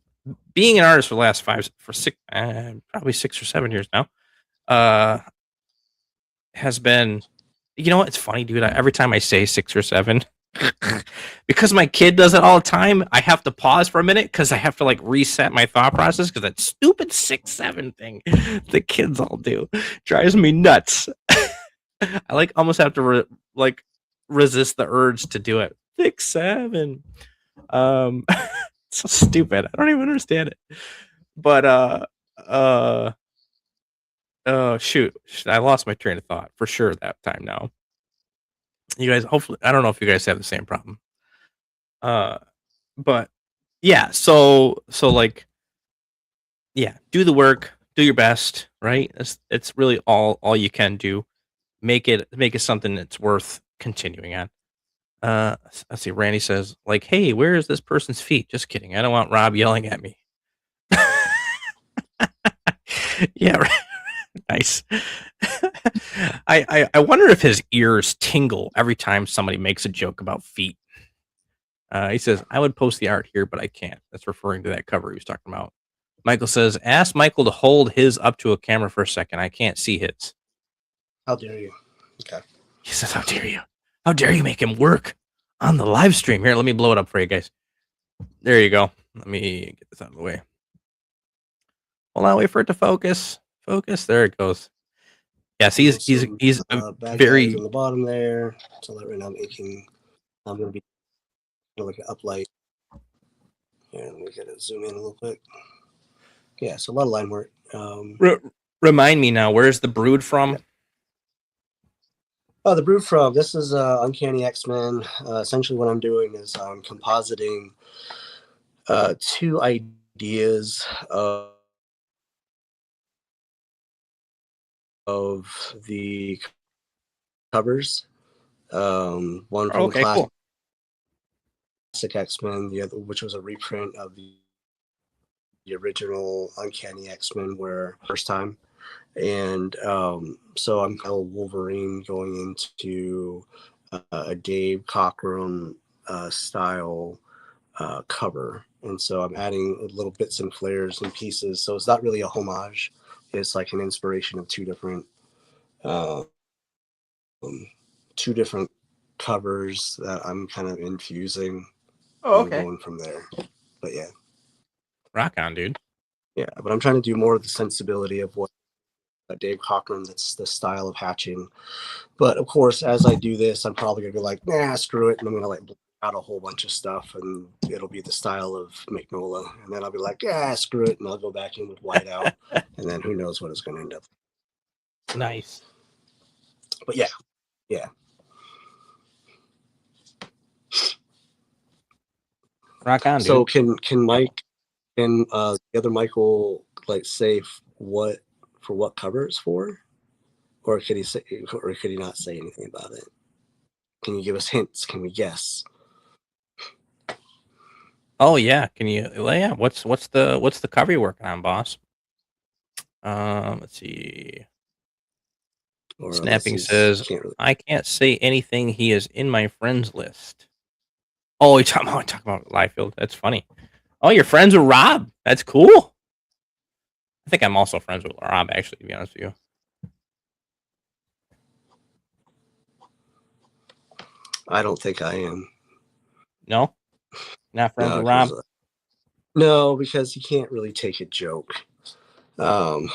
Speaker 2: being an artist for the last probably 6 or 7 years now. Uh, has been, it's funny, dude. Every time I say 6 or 7, because my kid does it all the time, I have to pause for a minute because I have to like reset my thought process because that stupid 6, 7 thing the kids all do drives me nuts. I like almost have to like resist the urge to do it. 6, 7. Um, so stupid. I don't even understand it. But uh, shoot, I lost my train of thought for sure that time. Now, you guys, hopefully, I don't know if you guys have the same problem. Uh, but yeah, so like, yeah, do the work, do your best, right? It's really all you can do. Make it something that's worth continuing on. Let's see. Randy says, like, "Hey, where is this person's feet?" Just kidding. I don't want Rob yelling at me. Yeah, right. Nice. I wonder if his ears tingle every time somebody makes a joke about feet. He says, "I would post the art here, but I can't." That's referring to that cover he was talking about. Michael says, "Ask Michael to hold his up to a camera for a second. I can't see his."
Speaker 3: How dare you? Okay.
Speaker 2: He says, "How dare you? How dare you make him work on the live stream?" Here, let me blow it up for you guys. There you go. Let me get this out of the way. Hold on, wait for it to focus. Focus. There it goes. Yes, he's a
Speaker 3: bad
Speaker 2: very
Speaker 3: guys on the bottom there. So that right now I'm going to be like an uplight. Here, let me get it zoom in a little bit. Yeah, so a lot of line work.
Speaker 2: Remind me now, where's the brood from?
Speaker 3: Oh, the brood from this is Uncanny X-Men. Essentially, what I'm doing is I'm compositing two ideas of the covers. One from
Speaker 2: Okay, cool.
Speaker 3: Classic X-Men, the other, which was a reprint of the original Uncanny X-Men, where first time. And so I'm kind of Wolverine going into a Dave Cockrum style cover. And so I'm adding little bits and flares and pieces. So it's not really a homage. It's like an inspiration of two different covers that I'm kind of infusing and going from there. But yeah.
Speaker 2: Rock on, dude.
Speaker 3: Yeah, but I'm trying to do more of the sensibility of what Dave Cockrum, that's the style of hatching. But of course, as I do this, I'm probably gonna be like, nah, screw it, and I'm gonna like out a whole bunch of stuff, and it'll be the style of Magnola, and then I'll be like, yeah, screw it, and I'll go back in with whiteout, and then who knows what it's going to end up.
Speaker 2: Nice.
Speaker 3: But yeah.
Speaker 2: Rock on,
Speaker 3: So
Speaker 2: dude.
Speaker 3: can Mike and the other Michael like say what cover it's for, or could he not say anything about it? Can you give us hints? Can we guess?
Speaker 2: Oh yeah, can you? Well, yeah. What's the cover you're working on, boss? Let's see.
Speaker 3: Or
Speaker 2: Snapping says,
Speaker 3: can't really.
Speaker 2: I can't say anything. He is in my friends list. Oh, you're talking about Liefeld. That's funny. Oh, you're friends with Rob. That's cool. I think I'm also friends with Rob, actually, to be honest with you.
Speaker 3: I don't think I am.
Speaker 2: No? Not friends with Rob?
Speaker 3: No, because he can't really take a joke. So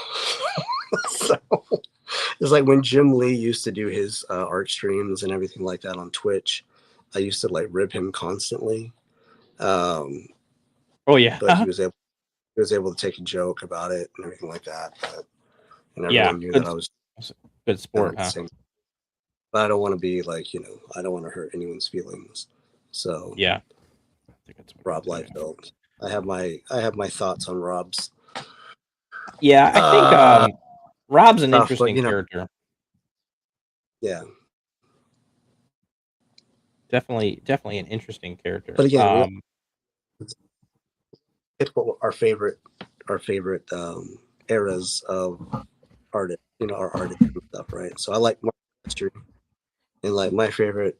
Speaker 3: it's like when Jim Lee used to do his art streams and everything like that on Twitch, I used to like rib him constantly.
Speaker 2: Oh yeah.
Speaker 3: But he was able to take a joke about it and everything like that. And everyone knew that I was
Speaker 2: good sport, huh?
Speaker 3: But I don't want to be like, I don't want to hurt anyone's feelings. So
Speaker 2: yeah,
Speaker 3: I think it's Rob Liefeld. I have my thoughts on Rob's.
Speaker 2: Yeah, I think Rob's an interesting character.
Speaker 3: Yeah,
Speaker 2: definitely an interesting character.
Speaker 3: But again, it's our favorite eras of artists, our artists and stuff, right? So I like Mark Silvestri, and like my favorite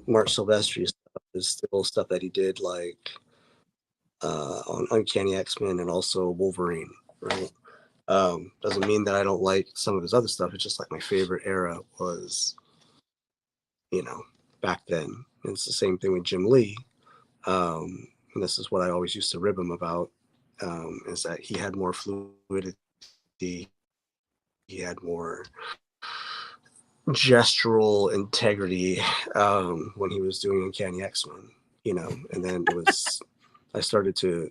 Speaker 3: Mark Silvestri stuff is still stuff that he did like on Uncanny X-Men and also Wolverine, right? Doesn't mean that I don't like some of his other stuff. It's just like my favorite era was, back then. And it's the same thing with Jim Lee. And this is what I always used to rib him about, is that he had more fluidity. He had more gestural integrity when he was doing Uncanny X-Men, and then it was, I started to,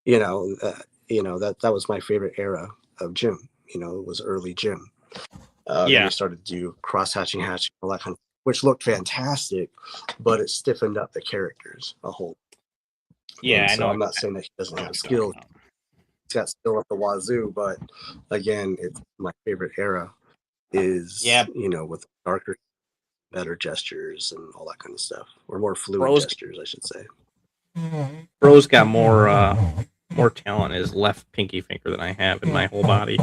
Speaker 3: that was my favorite era of Jim. It was early Jim.
Speaker 2: Yeah.
Speaker 3: We started to do cross-hatching, all that kind of, which looked fantastic, but it stiffened up the characters a whole.
Speaker 2: Yeah,
Speaker 3: I know. I'm not saying that he doesn't have skill. He's got skill up the wazoo, but again, it's my favorite era is, with darker, better gestures and all that kind of stuff, or more fluid gestures, I should say.
Speaker 2: Bro's got more talent in his left pinky finger than I have in my whole body,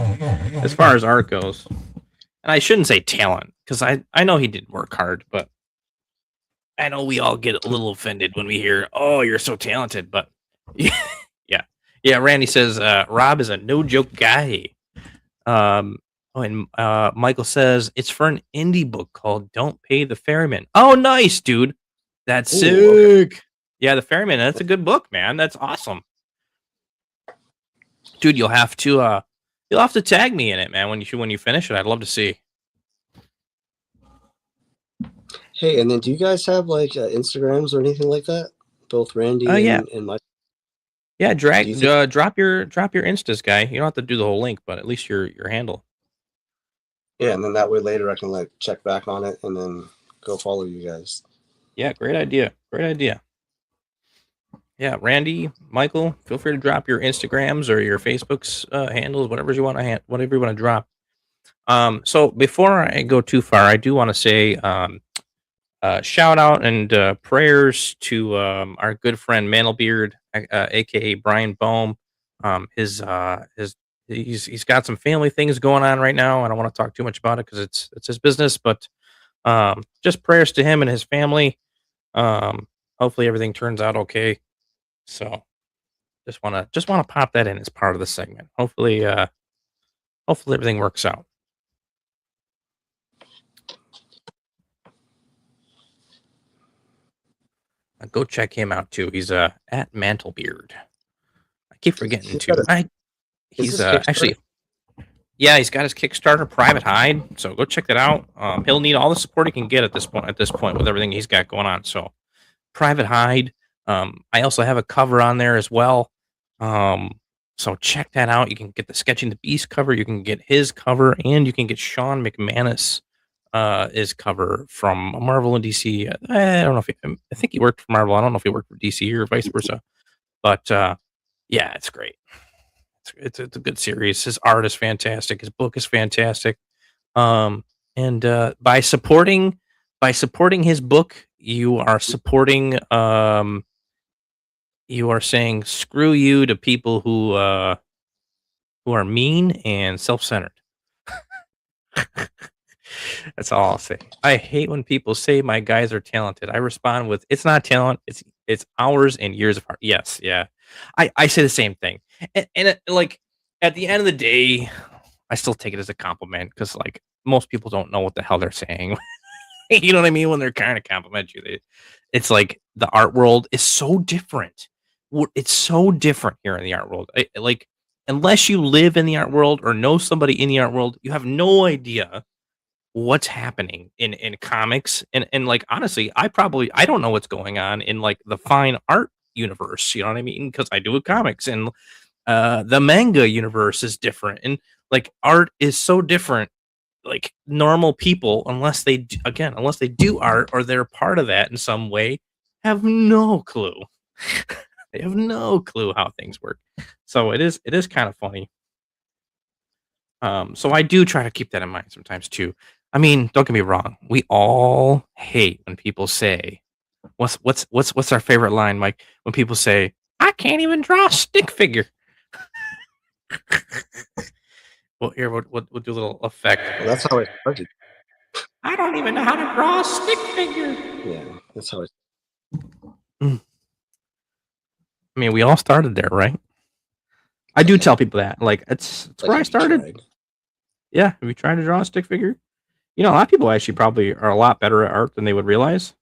Speaker 2: as far as art goes. And I shouldn't say talent, because I know he did work hard, but I know we all get a little offended when we hear, "Oh, you're so talented," but yeah. Randy says Rob is a no joke guy. And Michael says it's for an indie book called "Don't Pay the Ferryman." Oh, nice, dude. That's sick. Okay. Yeah, the Ferryman. That's a good book, man. That's awesome, dude. You'll have to tag me in it, man. When you finish it, I'd love to see.
Speaker 3: Hey, and then do you guys have like Instagrams or anything like that? Both Randy and Mike.
Speaker 2: Yeah, drop your Instas, guy. You don't have to do the whole link, but at least your handle.
Speaker 3: Yeah, and then that way later I can like check back on it and then go follow you guys.
Speaker 2: Yeah, great idea. Yeah, Randy, Michael, feel free to drop your Instagrams or your Facebook's handles, whatever you want to drop. So before I go too far, I do want to say shout out and prayers to our good friend Mantlebeard, aka Brian Bohm. He's got some family things going on right now. I don't want to talk too much about it because it's his business, but just prayers to him and his family. Hopefully everything turns out okay. So just want to pop that in as part of the segment. Hopefully everything works out. Go check him out too. He's at Mantlebeard. I keep forgetting to. He's actually. Yeah, he's got his Kickstarter, Private Hyde. So go check that out. He'll need all the support he can get at this point. At this point, with everything he's got going on. So Private Hyde. I also have a cover on there as well. So check that out. You can get the Sketching the Beast cover. You can get his cover, and you can get Sean McManus his cover from Marvel and DC. I don't know if I think he worked for Marvel. I don't know if he worked for DC or vice versa. But yeah, it's great. It's a good series. His art is fantastic. His book is fantastic. And by supporting his book, you are supporting you are saying screw you to people who are mean and self-centered. That's all I'll say. I hate when people say my guys are talented. I respond with, it's not talent, it's hours and years of hard. Yes, yeah. I say the same thing. And like at the end of the day, I still take it as a compliment because like most people don't know what the hell they're saying. You know what I mean? When they're kind of compliment you, it's like the art world is so different. It's so different here in the art world. Like unless you live in the art world or know somebody in the art world, you have no idea what's happening in comics. And like honestly, I don't know what's going on in like the fine art universe. You know what I mean? Because I do comics, and the manga universe is different, and like art is so different. Like normal people, unless they do art or they're part of that in some way, have no clue. They have no clue how things work. So it is kind of funny. So I do try to keep that in mind sometimes too. I mean, don't get me wrong. We all hate when people say, "What's our favorite line, Mike?" When people say, "I can't even draw a stick figure." Well, here we'll do a little effect.
Speaker 3: Well, that's how it started.
Speaker 2: I don't even know how to draw a stick figure.
Speaker 3: Yeah, that's how it.
Speaker 2: I mean, we all started there, right? I do tell people that. Like, it's
Speaker 3: Like,
Speaker 2: where I
Speaker 3: have you
Speaker 2: started.
Speaker 3: tried?
Speaker 2: Yeah, have you tried to draw a stick figure? You know, a lot of people actually probably are a lot better at art than they would realize.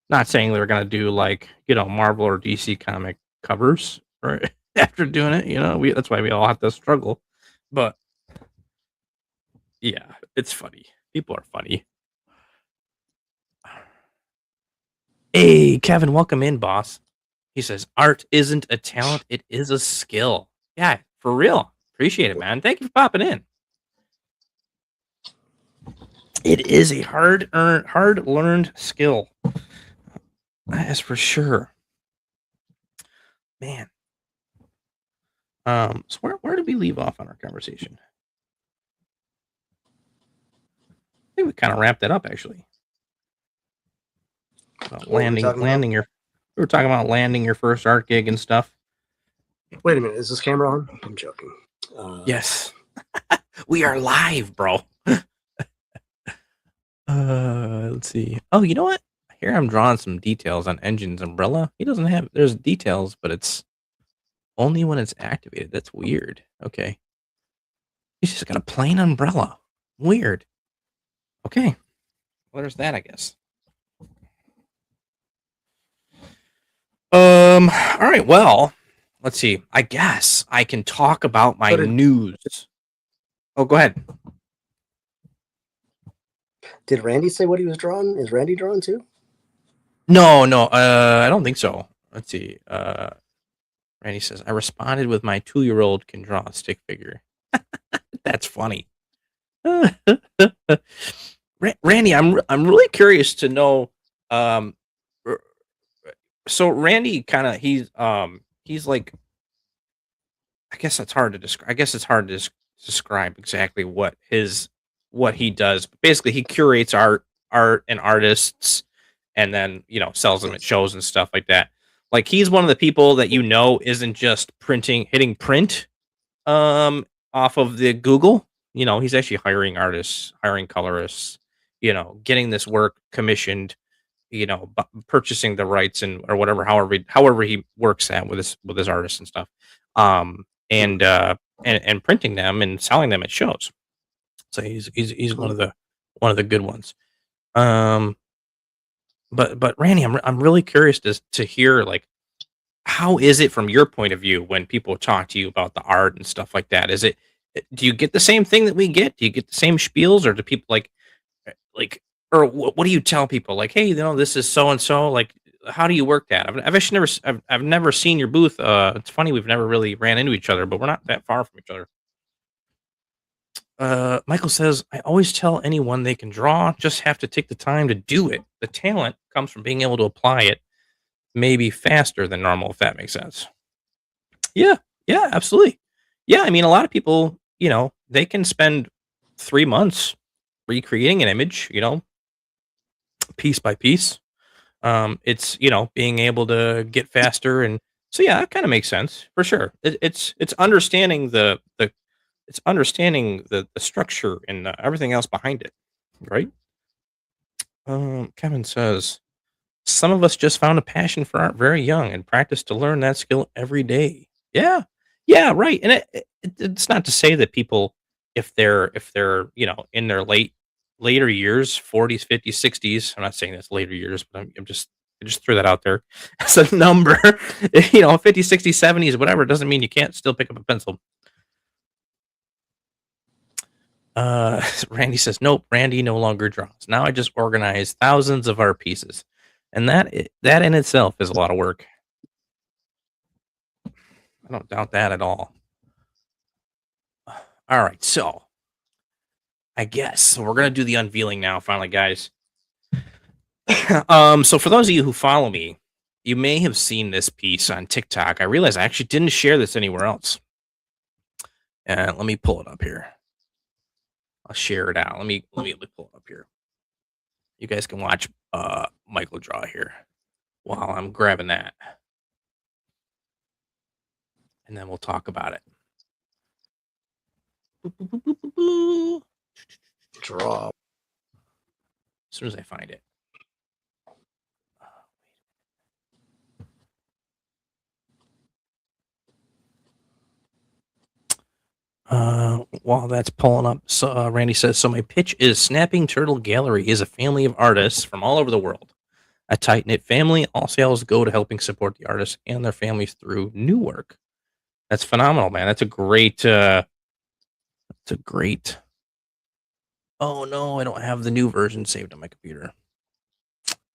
Speaker 2: Not saying they're gonna do like, you know, Marvel or DC comic covers right after doing it. You know, that's why we all have to struggle. But yeah, it's funny. People are funny. Hey, Kevin, welcome in, boss. He says, art isn't a talent, it is a skill. Yeah, for real. Appreciate it, man. Thank you for popping in. It is a hard learned skill. That is for sure. Man. So where did we leave off on our conversation? I think we kind of wrapped that up actually. We were talking about landing your first art gig and stuff.
Speaker 3: Wait a minute, is this camera on? I'm joking.
Speaker 2: Yes. We are live, bro. Let's see. Oh, you know what? Here I'm drawing some details on Engine's umbrella. There's details, but it's only when it's activated. That's weird. Okay. He's just got a plain umbrella. Weird. Okay. Well, there's that, I guess. All right. Well, let's see. I guess I can talk about my news. Oh, go ahead.
Speaker 3: Did Randy say what he was drawing? Is Randy drawing too?
Speaker 2: No. I don't think so. Let's see. Randy says, I responded with my 2-year-old can draw a stick figure. That's funny. Randy, I'm really curious to know. So Randy kind of he's like, I guess it's hard to describe exactly what he does. Basically, he curates art and artists, and then sells them at shows and stuff like that. Like he's one of the people that isn't just hitting print off of the Google. He's actually hiring artists, hiring colorists, getting this work commissioned, purchasing the rights or whatever, however he works at with his artists and stuff, and printing them and selling them at shows. So he's one of the good ones. But Randy, I'm really curious to hear, like, how is it from your point of view when people talk to you about the art and stuff like that? Is Do you get the same thing that we get? Do you get the same spiels, or do people like, or what do you tell people? Like, hey, this is so and so. Like, how do you work that? I've actually I've never seen your booth. It's funny we've never really ran into each other, but we're not that far from each other. Michael says, I always tell anyone they can draw, just have to take the time to do it. The talent comes from being able to apply it maybe faster than normal, if that makes sense. Yeah, yeah, absolutely. Yeah, I mean, a lot of people, they can spend 3 months recreating an image, piece by piece. It's, being able to get faster. And so, yeah, it kind of makes sense for sure. It's understanding it's understanding the structure and everything else behind it, right? Kevin says, some of us just found a passion for art very young and practice to learn that skill every day. Yeah, yeah, right. And it's not to say that people, if they're in their later years, 40s, 50s, 60s. I'm not saying that's later years, but I just threw that out there as a number. 50s, 60s, 70s, whatever. It doesn't mean you can't still pick up a pencil. Randy says, nope, Randy no longer draws. Now I just organize thousands of art pieces. And that in itself is a lot of work. I don't doubt that at all. All right, so I guess we're gonna do the unveiling now, finally, guys. So for those of you who follow me, you may have seen this piece on TikTok. I realize I actually didn't share this anywhere else. Let me pull it up here. I'll share it out. Let me pull it up here. You guys can watch Michael draw here while I'm grabbing that. And then we'll talk about it.
Speaker 3: Draw.
Speaker 2: As soon as I find it. While that's pulling up, so Randy says, so my pitch is Snapping Turtle Gallery is a family of artists from all over the world. A tight-knit family. All sales go to helping support the artists and their families through new work. That's phenomenal, man. That's a great oh no, I don't have the new version saved on my computer.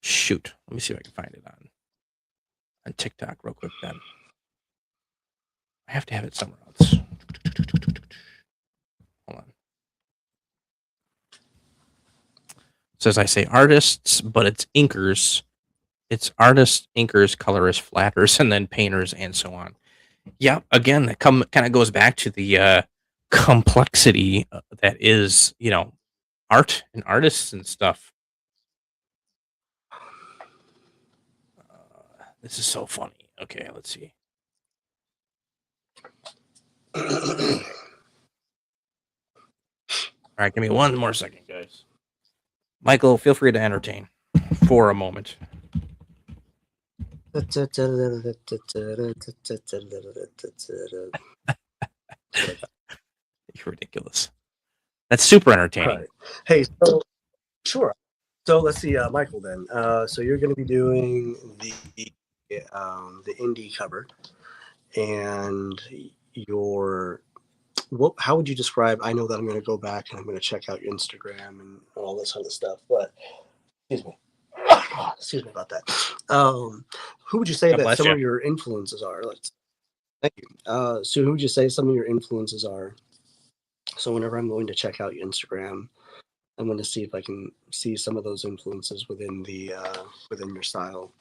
Speaker 2: Shoot. Let me see if I can find it on TikTok real quick then. I have to have it somewhere else. Hold on. It says I say artists, but it's inkers. It's artists, inkers, colorists, flatters, and then painters, and so on. Yeah, again, that kind of goes back to the complexity that is, art and artists and stuff. This is so funny. Okay, let's see. All right, give me one more second, guys. Michael, feel free to entertain for a moment. You're ridiculous. That's super entertaining.
Speaker 3: Right. Hey, so sure. So let's see, Michael. Then, so you're going to be doing the indie cover, and how would you describe? I know that I'm going to go back and I'm going to check out your Instagram and all this other stuff, but excuse me about that. Who would you say that some of your influences are? Thank you. So who would you say some of your influences are? So whenever I'm going to check out your Instagram, I'm going to see if I can see some of those influences within your style.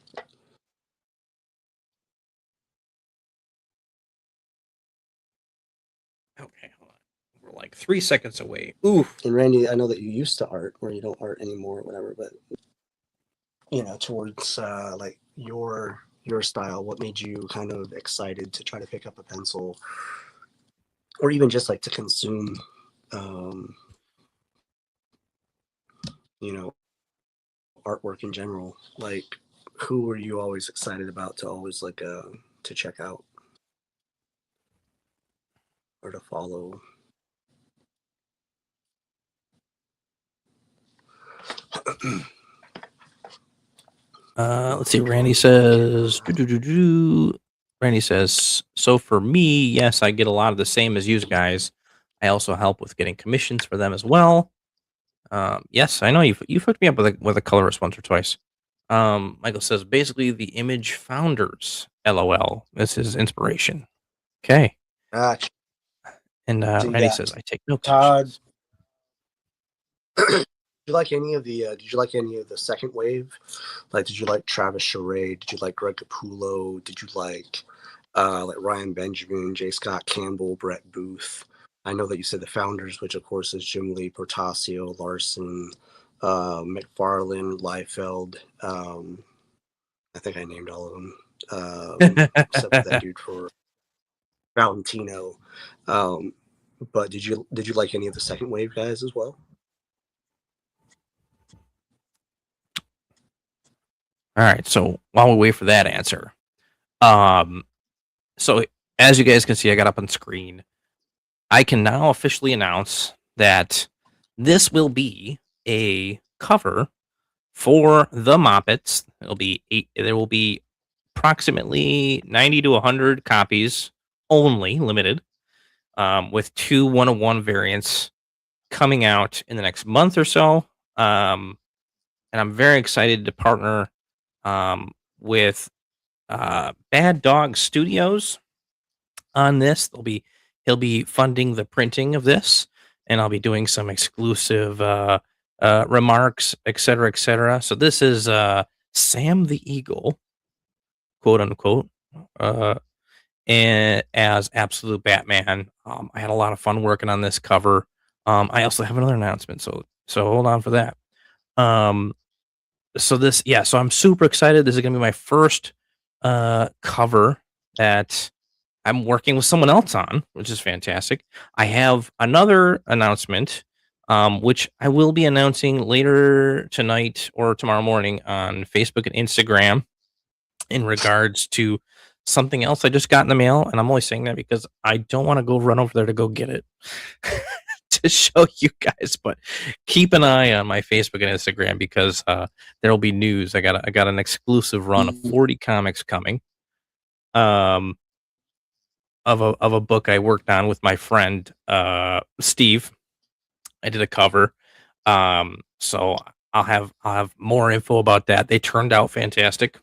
Speaker 2: Okay, hold on. We're like 3 seconds away. Ooh.
Speaker 3: And Randy, I know that you used to art, or you don't art anymore, or whatever, but towards like your style, what made you kind of excited to try to pick up a pencil, or even just like to consume, artwork in general? Like, who were you always excited about to always like to check out or to follow?
Speaker 2: Let's see. Randy says, Randy says, so for me, yes, I get a lot of the same as you guys. I also help with getting commissions for them as well. Yes, I know you've hooked me up with a colorist once or twice. Michael says basically the image founders. LOL. This is inspiration. Okay.
Speaker 3: Gotcha.
Speaker 2: And
Speaker 3: See
Speaker 2: Randy
Speaker 3: that.
Speaker 2: says I take no
Speaker 3: Todd,
Speaker 2: commissions.
Speaker 3: did you like any of the? Did you like any of the second wave? Like, did you like Travis Charade? Did you like Greg Capullo? Did you like Ryan Benjamin, J. Scott Campbell, Brett Booth? I know that you said the founders, which of course is Jim Lee, Portasio, Larson, McFarlane, Liefeld. I think I named all of them, except for that dude for Valentino. But did you like any of the second wave guys as well?
Speaker 2: All right. So while we wait for that answer, so as you guys can see, I got up on screen. I can now officially announce that this will be a cover for the Moppets. There will be approximately 90 to 100 copies only, limited, with 2 101 variants coming out in the next month or so. And I'm very excited to partner with Bad Dog Studios on this. He'll be funding the printing of this, and I'll be doing some exclusive remarks, etc., etc. So this is Sam the Eagle, quote unquote, and as Absolute Batman. I had a lot of fun working on this cover. I also have another announcement, so hold on for that. So I'm super excited. This is gonna be my first cover that I'm working with someone else on, which is fantastic. I have another announcement, which I will be announcing later tonight or tomorrow morning on Facebook and Instagram in regards to something else I just got in the mail. And I'm only saying that because I don't want to go run over there to go get it to show you guys. But keep an eye on my Facebook and Instagram because there will be news. I got an exclusive run of 40 comics coming. Of a book I worked on with my friend Steve. I did a cover. So I'll have more info about that. They turned out fantastic.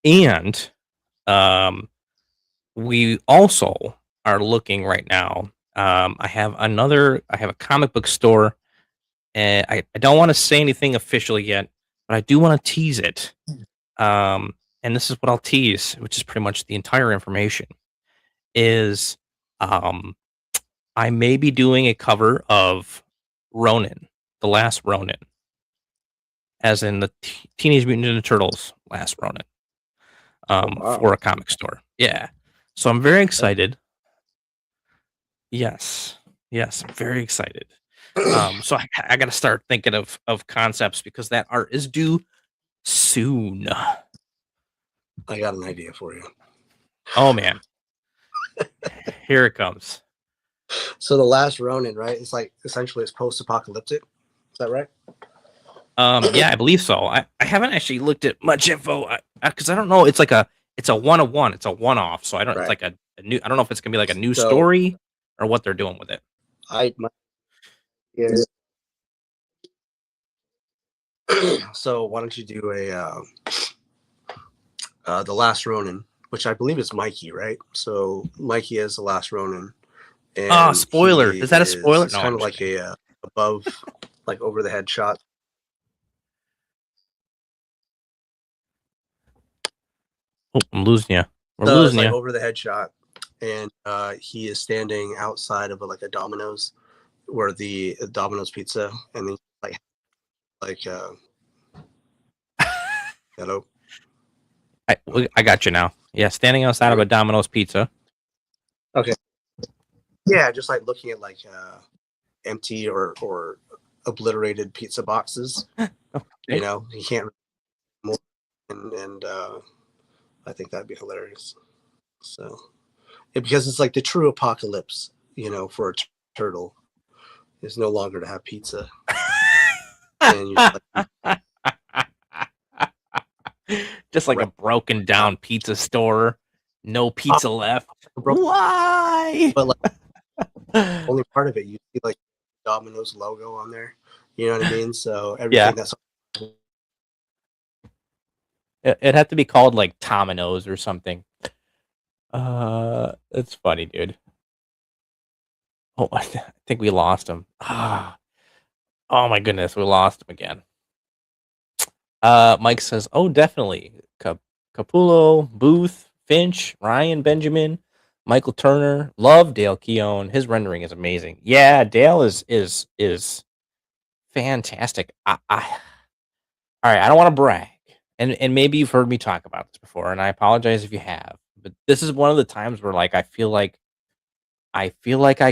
Speaker 2: And we also are looking right now. I have a comic book store, and I don't want to say anything officially yet, but I do want to tease it. And this is what I'll tease, which is pretty much the entire information, is I may be doing a cover of Ronin, the last Ronin, as in the Teenage Mutant Ninja Turtles last Ronin,
Speaker 3: Wow.
Speaker 2: for a comic store. Yeah. So I'm very excited. Yes, I'm very excited. So I got to start thinking of concepts because that art is due soon.
Speaker 3: I got an idea for you.
Speaker 2: Oh man, here it comes.
Speaker 3: So the last Ronin, right? It's like essentially it's post-apocalyptic. Is that right?
Speaker 2: Yeah, I believe so. I haven't actually looked at much info because I don't know. It's a one-of-one. It's a one-off. So I don't. It's
Speaker 3: Right.
Speaker 2: like a new. I don't know if it's gonna be like a new
Speaker 3: So-
Speaker 2: story or what they're doing with it.
Speaker 3: Yeah. So why don't you do the last Ronin, which I believe is Mikey, right? So Mikey is the last Ronin. And
Speaker 2: spoiler! Is that a spoiler?
Speaker 3: It's
Speaker 2: No,
Speaker 3: kind
Speaker 2: I'm
Speaker 3: of like a above, like over the head shot.
Speaker 2: Oh, I'm losing you. We're
Speaker 3: So
Speaker 2: losing
Speaker 3: it's like
Speaker 2: you.
Speaker 3: over the head shot, and he is standing outside of like a Domino's, where the Domino's pizza, and then like hello.
Speaker 2: I got you now. Yeah, standing outside of a Domino's pizza.
Speaker 3: Okay. Yeah, just like looking at like empty or obliterated pizza boxes.
Speaker 2: Okay.
Speaker 3: You know, he can't. And I think that'd be hilarious. So, because it's like the true apocalypse, you know, for a turtle is no longer to have pizza. And you're
Speaker 2: just like a broken down pizza store, no pizza left. Why?
Speaker 3: But like, only part of it. You see like Domino's logo on there. You know what I mean? So
Speaker 2: Yeah.
Speaker 3: everything that's
Speaker 2: It'd have to be called like Tomino's or something. It's funny, dude. Oh, I think we lost him. Oh my goodness, we lost him again. Mike says, "Oh, definitely. Capullo, Booth, Finch, Ryan, Benjamin, Michael Turner. Love Dale Keown. His rendering is amazing. Yeah, Dale is fantastic. All right. I don't want to brag, and maybe you've heard me talk about this before, and I apologize if you have. But this is one of the times where like I feel like I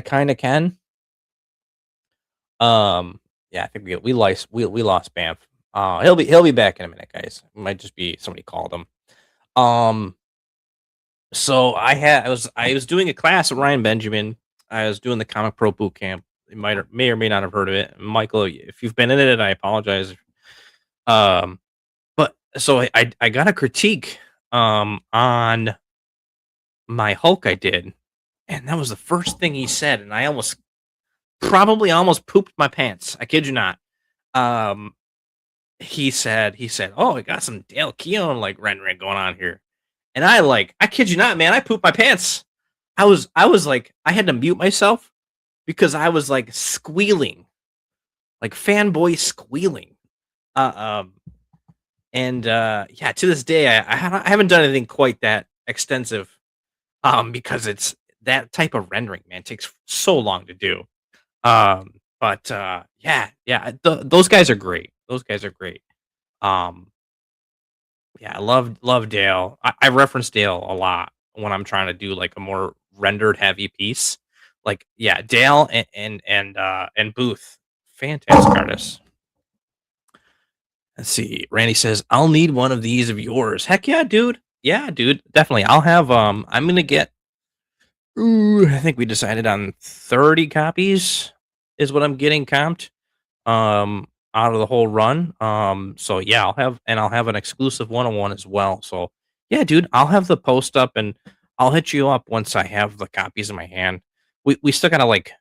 Speaker 2: kind of can. Yeah, I think we lost Bamf. He'll be back in a minute, guys. It might just be somebody called him. So I was doing a class at Ryan Benjamin. I was doing the Comic Pro Boot Camp. You may or may not have heard of it. Michael, if you've been in it, I apologize. But so I got a critique on my Hulk I did, and that was the first thing he said, and I almost pooped my pants. I kid you not. He said, "Oh, I got some Dale Keown like rendering going on here," and I kid you not, man, I pooped my pants. I was like, I had to mute myself because I was like squealing, like fanboy squealing. Yeah, to this day, I haven't done anything quite that extensive, because it's that type of rendering, man, takes so long to do. But those guys are great. Those guys are great. Um, yeah, I love Dale. I reference Dale a lot when I'm trying to do like a more rendered heavy piece. Like, yeah, Dale and Booth, fantastic artists. Let's see. Randy says, "I'll need one of these of yours." Heck yeah, dude. Yeah, dude. Definitely. I'll have I'm gonna get I think we decided on 30 copies is what I'm getting comped out of the whole run. So yeah, I'll have an exclusive one-on-one as well. So yeah, dude, I'll have the post up and I'll hit you up once I have the copies in my hand. We still gotta like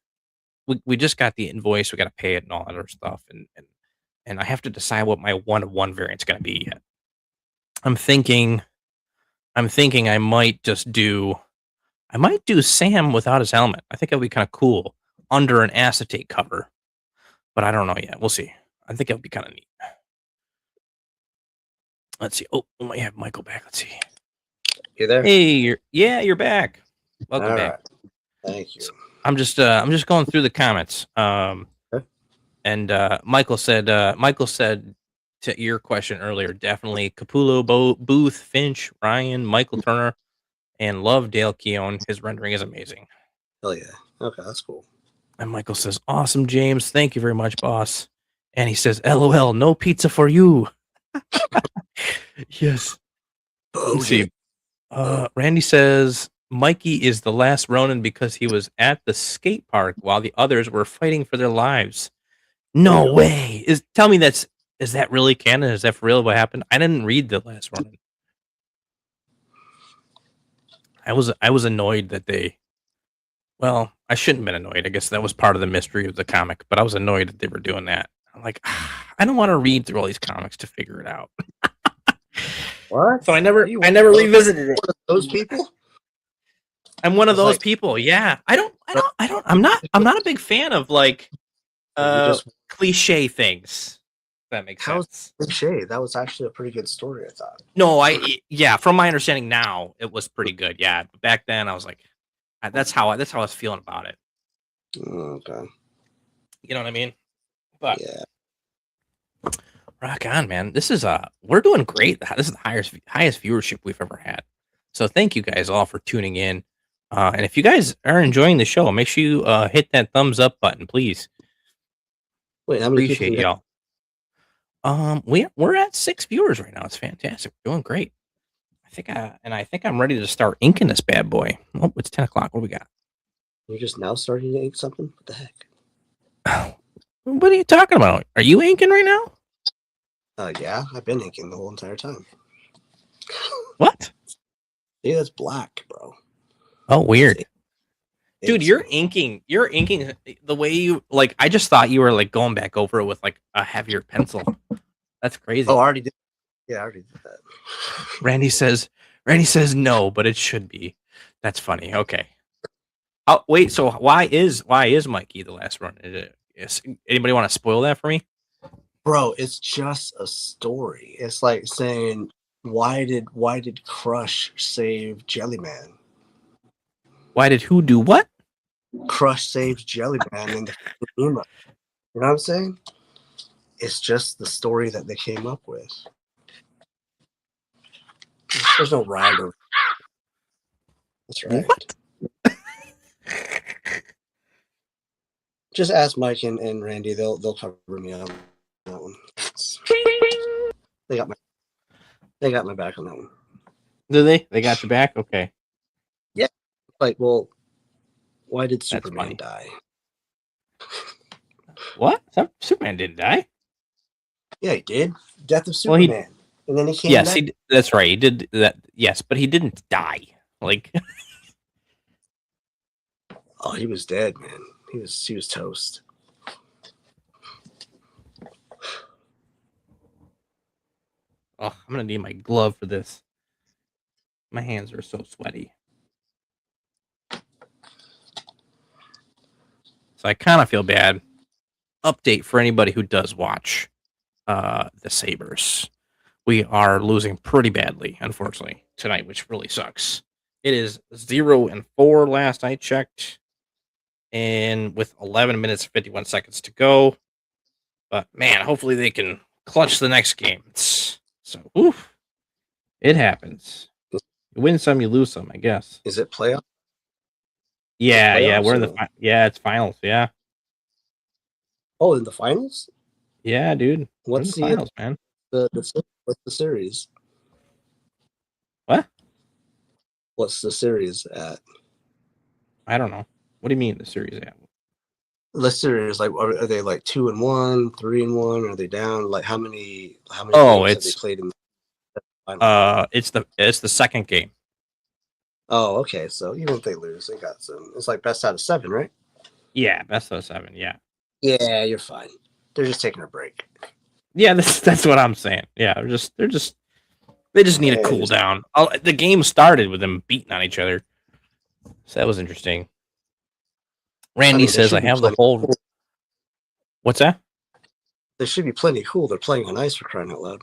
Speaker 2: we just got the invoice, we gotta pay it and all that other stuff, and I have to decide what my one-of-one variant's gonna be yet. I'm thinking I might do Sam without his helmet. I think it'll be kind of cool under an acetate cover, but I don't know yet. We'll see. I think it'll be kind of neat. Let's see. Oh, we might have Michael back. Let's see.
Speaker 3: You there?
Speaker 2: Hey, you're back. Welcome back.
Speaker 3: Right. Thank you.
Speaker 2: So I'm just going through the comments. And Michael said to your question earlier, definitely Capullo, Booth, Finch, Ryan, Michael Turner, and love Dale Keown. His rendering is amazing.
Speaker 3: Hell yeah. Okay, that's cool.
Speaker 2: And Michael says, "Awesome, James. Thank you very much, boss." And he says, "LOL, no pizza for you." Yes. Let's see. Randy says, "Mikey is the last Ronin because he was at the skate park while the others were fighting for their lives." No way. Tell me is that really canon? Is that for real what happened? I didn't read the last Ronin. I was annoyed that well, I shouldn't have been annoyed. I guess that was part of the mystery of the comic, but I was annoyed that they were doing that. I'm like, I don't want to read through all these comics to figure it out.
Speaker 3: What?
Speaker 2: So I never revisited it.
Speaker 3: Those people?
Speaker 2: I'm one of those people. Yeah. I'm not a big fan of like cliche things. If that makes sense.
Speaker 3: Cliche. That was actually a pretty good story, I thought.
Speaker 2: No, from my understanding now, it was pretty good. Yeah. But back then I was like, that's how I was feeling about it.
Speaker 3: Okay.
Speaker 2: You know what I mean? But
Speaker 3: yeah.
Speaker 2: Rock on, man. This is we're doing great. This is the highest viewership we've ever had. So thank you guys all for tuning in. And if you guys are enjoying the show, make sure you hit that thumbs up button, please.
Speaker 3: Wait, how many
Speaker 2: Appreciate y'all. We're at 6 viewers right now. It's fantastic. We're doing great. I think I'm ready to start inking this bad boy. Oh, it's 10 o'clock. What do we got?
Speaker 3: You're just now starting to ink something? What the heck?
Speaker 2: What are you talking about? Are you inking right now?
Speaker 3: Yeah, I've been inking the whole entire time.
Speaker 2: What?
Speaker 3: Yeah, that's black, bro.
Speaker 2: Oh, weird. Dude, you're inking the way you like. I just thought you were like going back over it with like a heavier pencil. That's crazy.
Speaker 3: Oh, I already did. Yeah, I already did that.
Speaker 2: Randy says no, but it should be. That's funny. Okay. Oh wait, so why is Mikey the last run? Is anybody want to spoil that for me?
Speaker 3: Bro, it's just a story. It's like saying, why did Crush save Jellyman?
Speaker 2: Why did who do what?
Speaker 3: Crush saves Jellyman in the emo. You know what I'm saying? It's just the story that they came up with. There's no rhyme or. That's right.
Speaker 2: What?
Speaker 3: Just ask Mike and Randy. They'll cover me on that one. They got my back on that one.
Speaker 2: Do they? They got your back? Okay.
Speaker 3: Yeah. Like, well, why did
Speaker 2: That's
Speaker 3: Superman
Speaker 2: funny.
Speaker 3: die?
Speaker 2: What? Superman didn't die.
Speaker 3: Yeah, he did. Death of
Speaker 2: Well,
Speaker 3: Superman. And then he came
Speaker 2: yes,
Speaker 3: back.
Speaker 2: that's right. He did that. Yes, but he didn't die. Like,
Speaker 3: Oh, he was dead, man. He was toast.
Speaker 2: oh, I'm gonna need my glove for this. My hands are so sweaty. So I kind of feel bad. Update for anybody who does watch the Sabres. We are losing pretty badly, unfortunately, tonight, which really sucks. It is 0-4 last I checked, and with 11 minutes and 51 seconds to go. But man, hopefully they can clutch the next game. So, oof, it happens. You win some, you lose some, I guess.
Speaker 3: Is it playoff?
Speaker 2: Yeah, we're in
Speaker 3: or-
Speaker 2: the it's finals. Yeah,
Speaker 3: Oh, in the finals?
Speaker 2: yeah, dude. We're in
Speaker 3: What's
Speaker 2: the finals, man.
Speaker 3: what's the series?
Speaker 2: What?
Speaker 3: What's the series at?
Speaker 2: I don't know. What do you mean the series at?
Speaker 3: The series, like, are they like 2-1, 3-1? Are they down? Like, how many
Speaker 2: Oh,
Speaker 3: games have they played in the final?
Speaker 2: it's the second game.
Speaker 3: Oh, okay. So even if they lose, they got some. It's like best out of 7, right?
Speaker 2: Yeah, best of 7. Yeah,
Speaker 3: Yeah, you're fine. They're just taking a break.
Speaker 2: yeah. That's what I'm saying. Yeah, they just need a
Speaker 3: Yeah,
Speaker 2: cool down. The game started with them beating on each other, so that was interesting. Randy says I have the whole.
Speaker 3: Cool.
Speaker 2: What's that?
Speaker 3: They should be plenty cool. They're playing on ice, for crying out loud.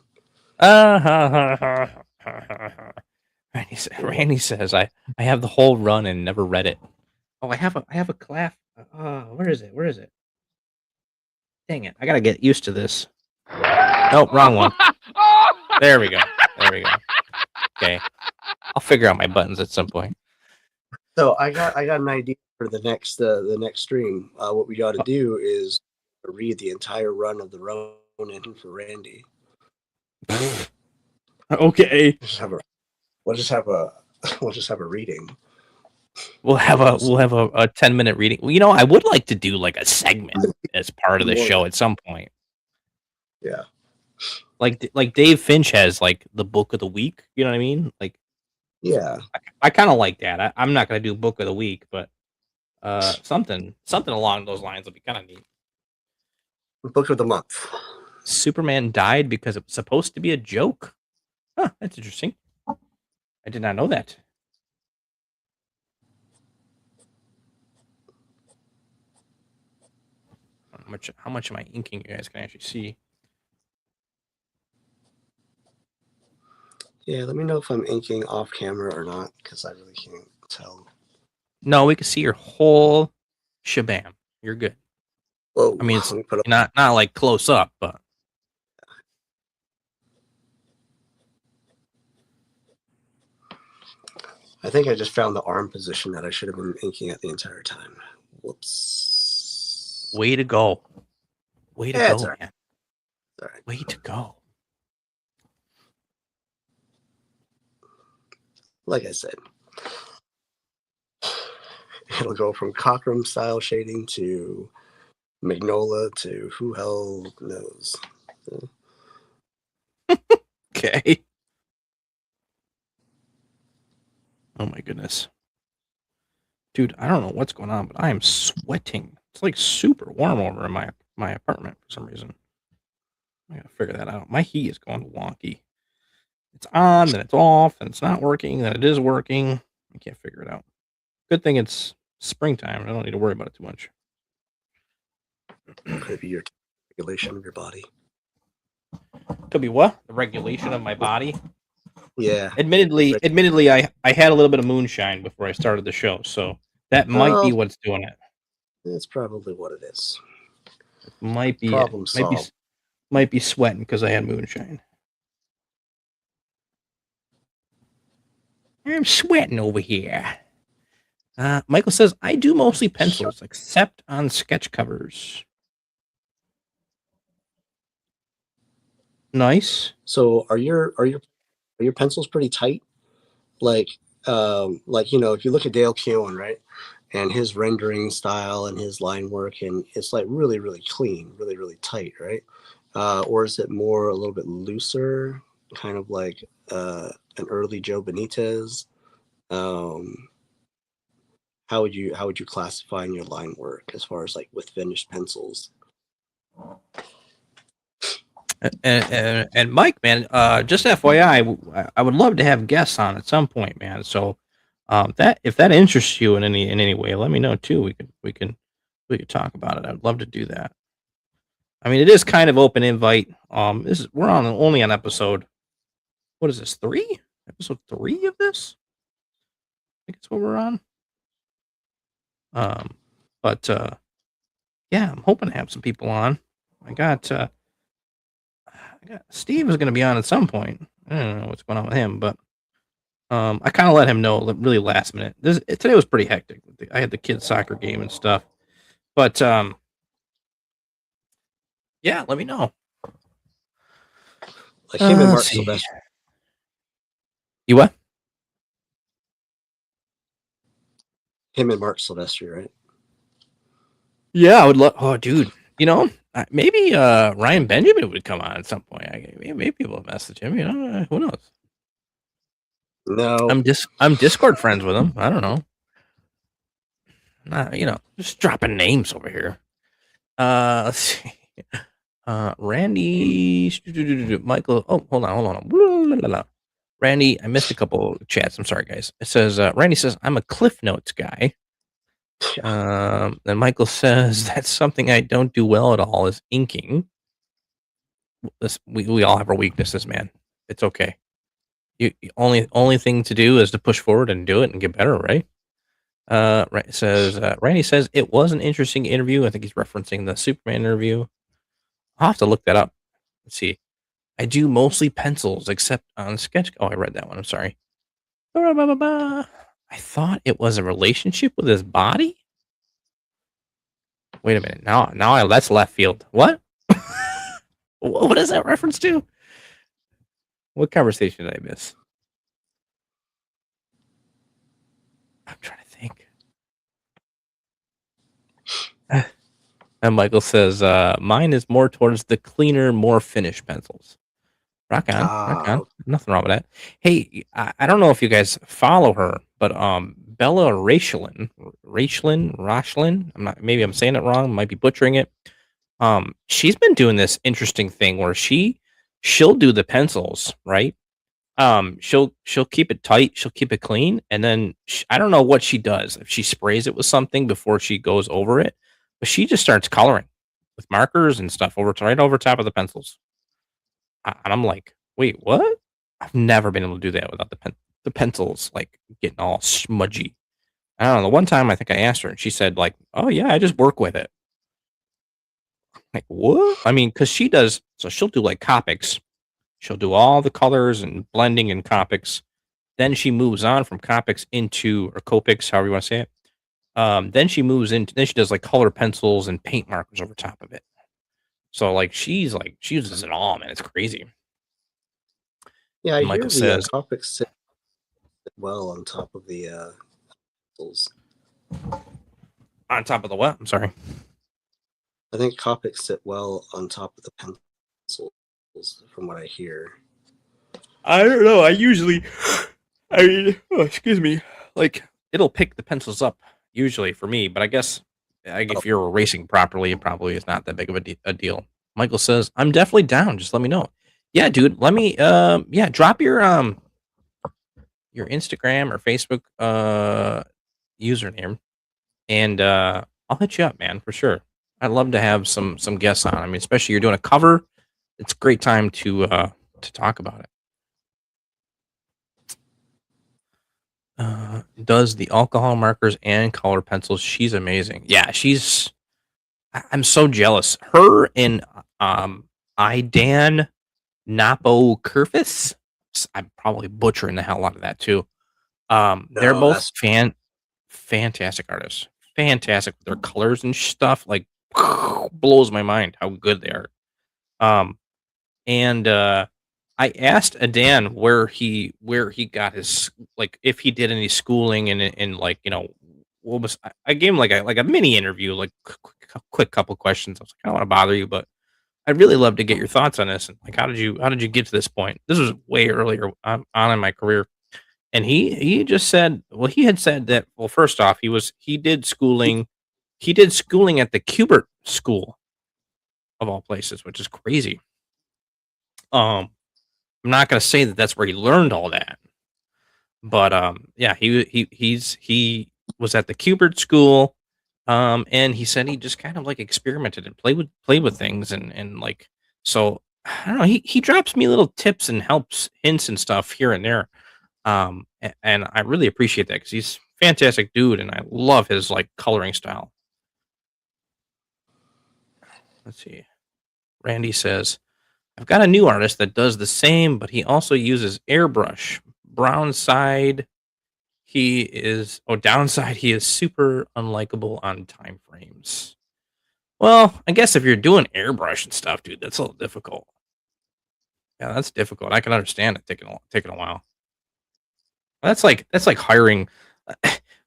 Speaker 2: Randy says I have the whole run and never read it. Oh, I have a clap. Where is it? Dang it! I gotta get used to this. Nope, wrong one. There we go. Okay, I'll figure out my buttons at some point.
Speaker 3: So I got an idea for the next stream. What we got to do is read the entire run of the Ronin for Randy.
Speaker 2: Okay,
Speaker 3: We'll just have a reading.
Speaker 2: we'll have a 10-minute reading. Well, you know, I would like to do like a segment as part of the show at some point.
Speaker 3: Yeah,
Speaker 2: like Dave Finch has like the book of the week. You know what I mean? Like,
Speaker 3: yeah.
Speaker 2: I kind of like that. I'm not gonna do book of the week, but something along those lines would be kind of neat.
Speaker 3: Book of the month.
Speaker 2: Superman died because it was supposed to be a joke. Huh, that's interesting. I did not know that. How much am I inking? You guys can actually see.
Speaker 3: Yeah, let me know if I'm inking off camera or not, because I really can't tell.
Speaker 2: No, we can see your whole shabam. You're good.
Speaker 3: Whoa,
Speaker 2: I mean, it's not like close up, but
Speaker 3: I think I just found the arm position that I should have been inking at the entire time. Whoops.
Speaker 2: way to go. Way to
Speaker 3: Yeah,
Speaker 2: go,
Speaker 3: it's all right.
Speaker 2: man.
Speaker 3: All right.
Speaker 2: Way to go.
Speaker 3: Like I said, it'll go from Cockrum style shading to Magnolia to who hell knows.
Speaker 2: Okay. Oh my goodness. Dude, I don't know what's going on, but I am sweating. It's like super warm over in my apartment for some reason. I gotta figure that out. My heat is going wonky. It's on, then it's off, and it's not working, then it is working. I can't figure it out. Good thing it's springtime. I don't need to worry about it too much.
Speaker 3: Could be your regulation of your body.
Speaker 2: Could be what? The regulation of my body.
Speaker 3: Yeah.
Speaker 2: Admittedly, I had a little bit of moonshine before I started the show, so that might be what's doing it.
Speaker 3: That's probably what it is.
Speaker 2: Might be
Speaker 3: Problem
Speaker 2: it.
Speaker 3: solved.
Speaker 2: Might be sweating because I had moonshine. I'm sweating over here. Michael says I do mostly pencils, except on sketch covers. Nice.
Speaker 3: So are your pencils pretty tight? Like if you look at Dale Keown, right, and his rendering style and his line work, and it's like really, really clean, really, really tight, right? Or is it more a little bit looser, kind of like an early Joe Benitez? How would you classify in your line work as far as like with finished pencils?
Speaker 2: And Mike, man, just FYI, I would love to have guests on at some point, man. So, that if that interests you in any way, let me know too. We can talk about it. I'd love to do that. I mean, it is kind of open invite. We're only on episode. What is this? 3? Episode 3 of this? I think it's what we're on. But yeah, I'm hoping to have some people on. I got Steve is going to be on at some point. I don't know what's going on with him, but I kind of let him know really last minute. Today was pretty hectic. I had the kids' soccer game and stuff, but yeah, let me know.
Speaker 3: Like him and Mark Silvestri.
Speaker 2: You what?
Speaker 3: Him and Mark Silvestri, right?
Speaker 2: Yeah, I would love. Oh, dude, maybe Ryan Benjamin would come on at some point. Maybe we'll message him. Who knows?
Speaker 3: No,
Speaker 2: I'm Discord friends with him. I don't know. Just dropping names over here. Let's see. Randy, Michael. Oh, hold on. Randy, I missed a couple chats. I'm sorry, guys. It says Randy says I'm a Cliff Notes guy. Then Michael says that's something I don't do well at all is inking. We all have our weaknesses, man. It's okay. You only thing to do is to push forward and do it and get better, right? Randy says it was an interesting interview. I think he's referencing the Superman interview. I'll have to look that up. Let's see. I do mostly pencils, except on sketch. Oh, I read that one. I'm sorry. I thought it was a relationship with his body. Wait a minute. Now that's left field. What? What is that reference to? What conversation did I miss? I'm trying to think. And Michael says, mine is more towards the cleaner, more finished pencils. Rock on. Nothing wrong with that. Hey, I don't know if you guys follow her, but Bella Rachelin, maybe I'm saying it wrong, might be butchering it. She's been doing this interesting thing where she'll do the pencils, right? She'll keep it tight, she'll keep it clean, and then I don't know what she does, if she sprays it with something before she goes over it, but she just starts coloring with markers and stuff right over top of the pencils. And I'm like, wait, what? I've never been able to do that without the pencils like getting all smudgy. I don't know. The one time I think I asked her, and she said like, "Oh yeah, I just work with it." Like what? I mean, because she'll do like Copics. She'll do all the colors and blending in Copics. Then she moves on from Copics or Copics, however you want to say it. Then she does like color pencils and paint markers over top of it. So she uses it all, man. It's crazy.
Speaker 3: Yeah, I
Speaker 2: Michael
Speaker 3: hear the
Speaker 2: says,
Speaker 3: Copics sit well on top of the pencils.
Speaker 2: On top of the what? I'm sorry.
Speaker 3: I think Copics sit well on top of the pencils, from what I hear.
Speaker 2: I don't know. Excuse me. Like it'll pick the pencils up usually for me, but I guess if you're racing properly, it probably is not that big of a deal. Michael says, "I'm definitely down. Just let me know." Yeah, dude. Let me yeah, drop your Instagram or Facebook username, and I'll hit you up, man, for sure. I'd love to have some guests on. I mean, especially you're doing a cover. It's a great time to talk about it. Does the alcohol markers and color pencils? She's amazing. Yeah, I'm so jealous. Her and Idan Napo Kerfis. I'm probably butchering the hell out of that too. They're
Speaker 3: No,
Speaker 2: both
Speaker 3: that's
Speaker 2: fantastic artists. Fantastic with their colors and stuff. Like blows my mind how good they are. Um, and I asked Adan where he got his, like, if he did any schooling and like, what was, I gave him like a mini interview, like quick couple questions. I was like, I don't want to bother you, but I'd really love to get your thoughts on this. And like, how did you get to this point? This was way earlier on in my career. And he just said, well, he had said that, well, first off, he did schooling at the Kubert School of all places, which is crazy. Um, I'm not gonna say that that's where he learned all that, but yeah, he was at the Kubert School, and he said he just kind of like experimented and played with things and like, so I don't know. He drops me little tips and helps hints and stuff here and there, and I really appreciate that because he's a fantastic dude and I love his like coloring style. Let's see. Randy says, I've got a new artist that does the same, but he also uses airbrush. Brown side, downside, he is super unlikable on time frames. Well, I guess if you're doing airbrush and stuff, dude, that's a little difficult. Yeah, that's difficult. I can understand it taking a while. That's like hiring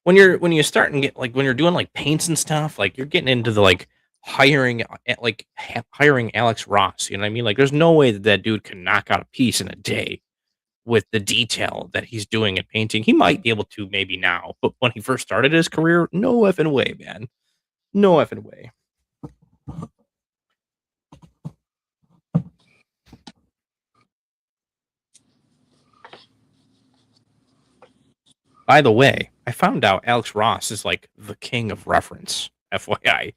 Speaker 2: when you start and get, like, when you're doing like paints and stuff, like you're getting into the like hiring hiring Alex Ross, you know what I mean? Like there's no way that dude can knock out a piece in a day with the detail that he's doing in painting. He might be able to maybe now, but when he first started his career, no effing way, man. No effing way. By the way, I found out Alex Ross is like the king of reference. FYI.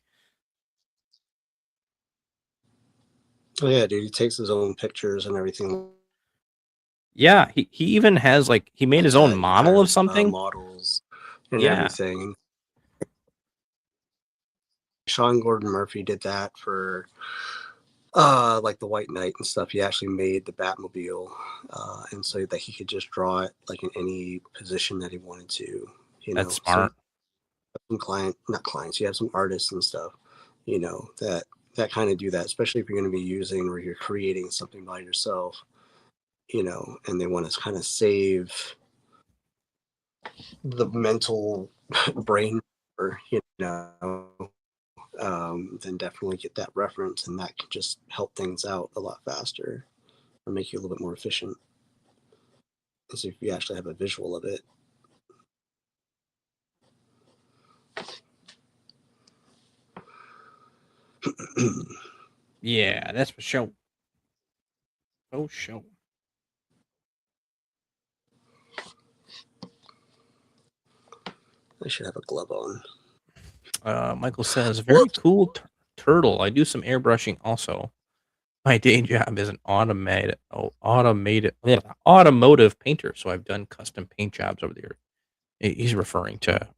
Speaker 3: oh yeah, dude. He takes his own pictures and everything.
Speaker 2: Yeah, he even has like he made his own model of something.
Speaker 3: Models and
Speaker 2: Yeah.
Speaker 3: everything. Sean Gordon Murphy did that for like the White Knight and stuff. He actually made the Batmobile, and so that he could just draw it like in any position that he wanted to.
Speaker 2: That's smart.
Speaker 3: Some not clients. You have some artists and stuff, that kind of do that, especially if you're going to be using or you're creating something by yourself, and they want to kind of save the mental brain, or then definitely get that reference, and that can just help things out a lot faster or make you a little bit more efficient. Because if you actually have a visual of it.
Speaker 2: Yeah, that's for sure. Oh, sure.
Speaker 3: I should have a glove on.
Speaker 2: Michael says, very cool turtle. I do some airbrushing also. My day job is an automotive painter, so I've done custom paint jobs over there. He's referring to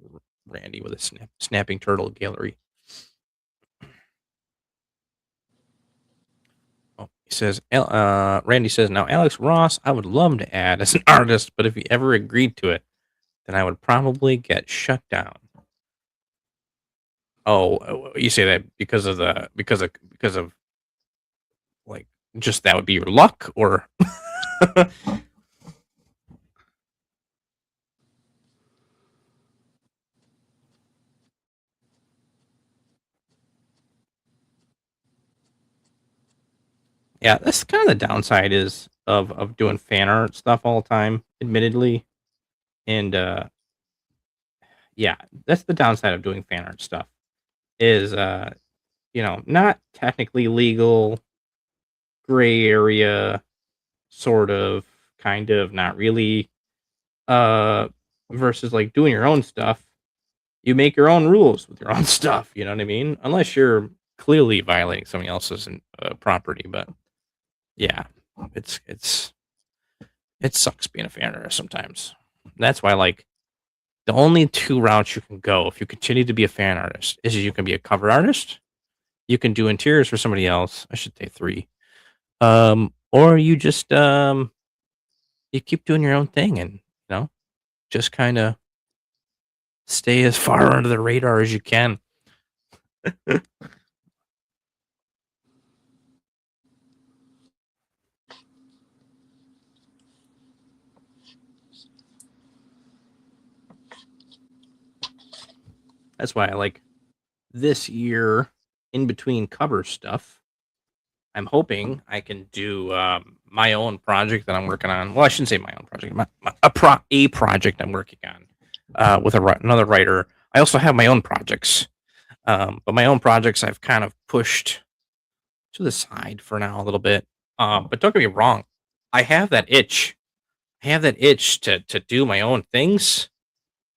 Speaker 2: Randy with a snapping turtle gallery. Oh, he says, Randy says, now Alex Ross, I would love to add as an artist, but if he ever agreed to it, then I would probably get shut down. Oh, you say that because of like, just that would be your luck, or yeah, that's kind of the downside is of doing fan art stuff all the time, admittedly. And yeah, that's the downside of doing fan art stuff. Is not technically legal, gray area, sort of, kind of, not really. Uh, versus like doing your own stuff, you make your own rules with your own stuff. You know what I mean? Unless you're clearly violating somebody else's property, but yeah, it's it sucks being a fan artist sometimes. That's why, like, the only two routes you can go if you continue to be a fan artist is you can be a cover artist, you can do interiors for somebody else. I should say three. Or you just you keep doing your own thing and just kind of stay as far under the radar as you can. That's why I like this year in between cover stuff. I'm hoping I can do my own project that I'm working on. Well, I shouldn't say my own project. A project I'm working on with another writer. I also have my own projects, but my own projects I've kind of pushed to the side for now a little bit. But don't get me wrong, I have that itch. I have that itch to do my own things.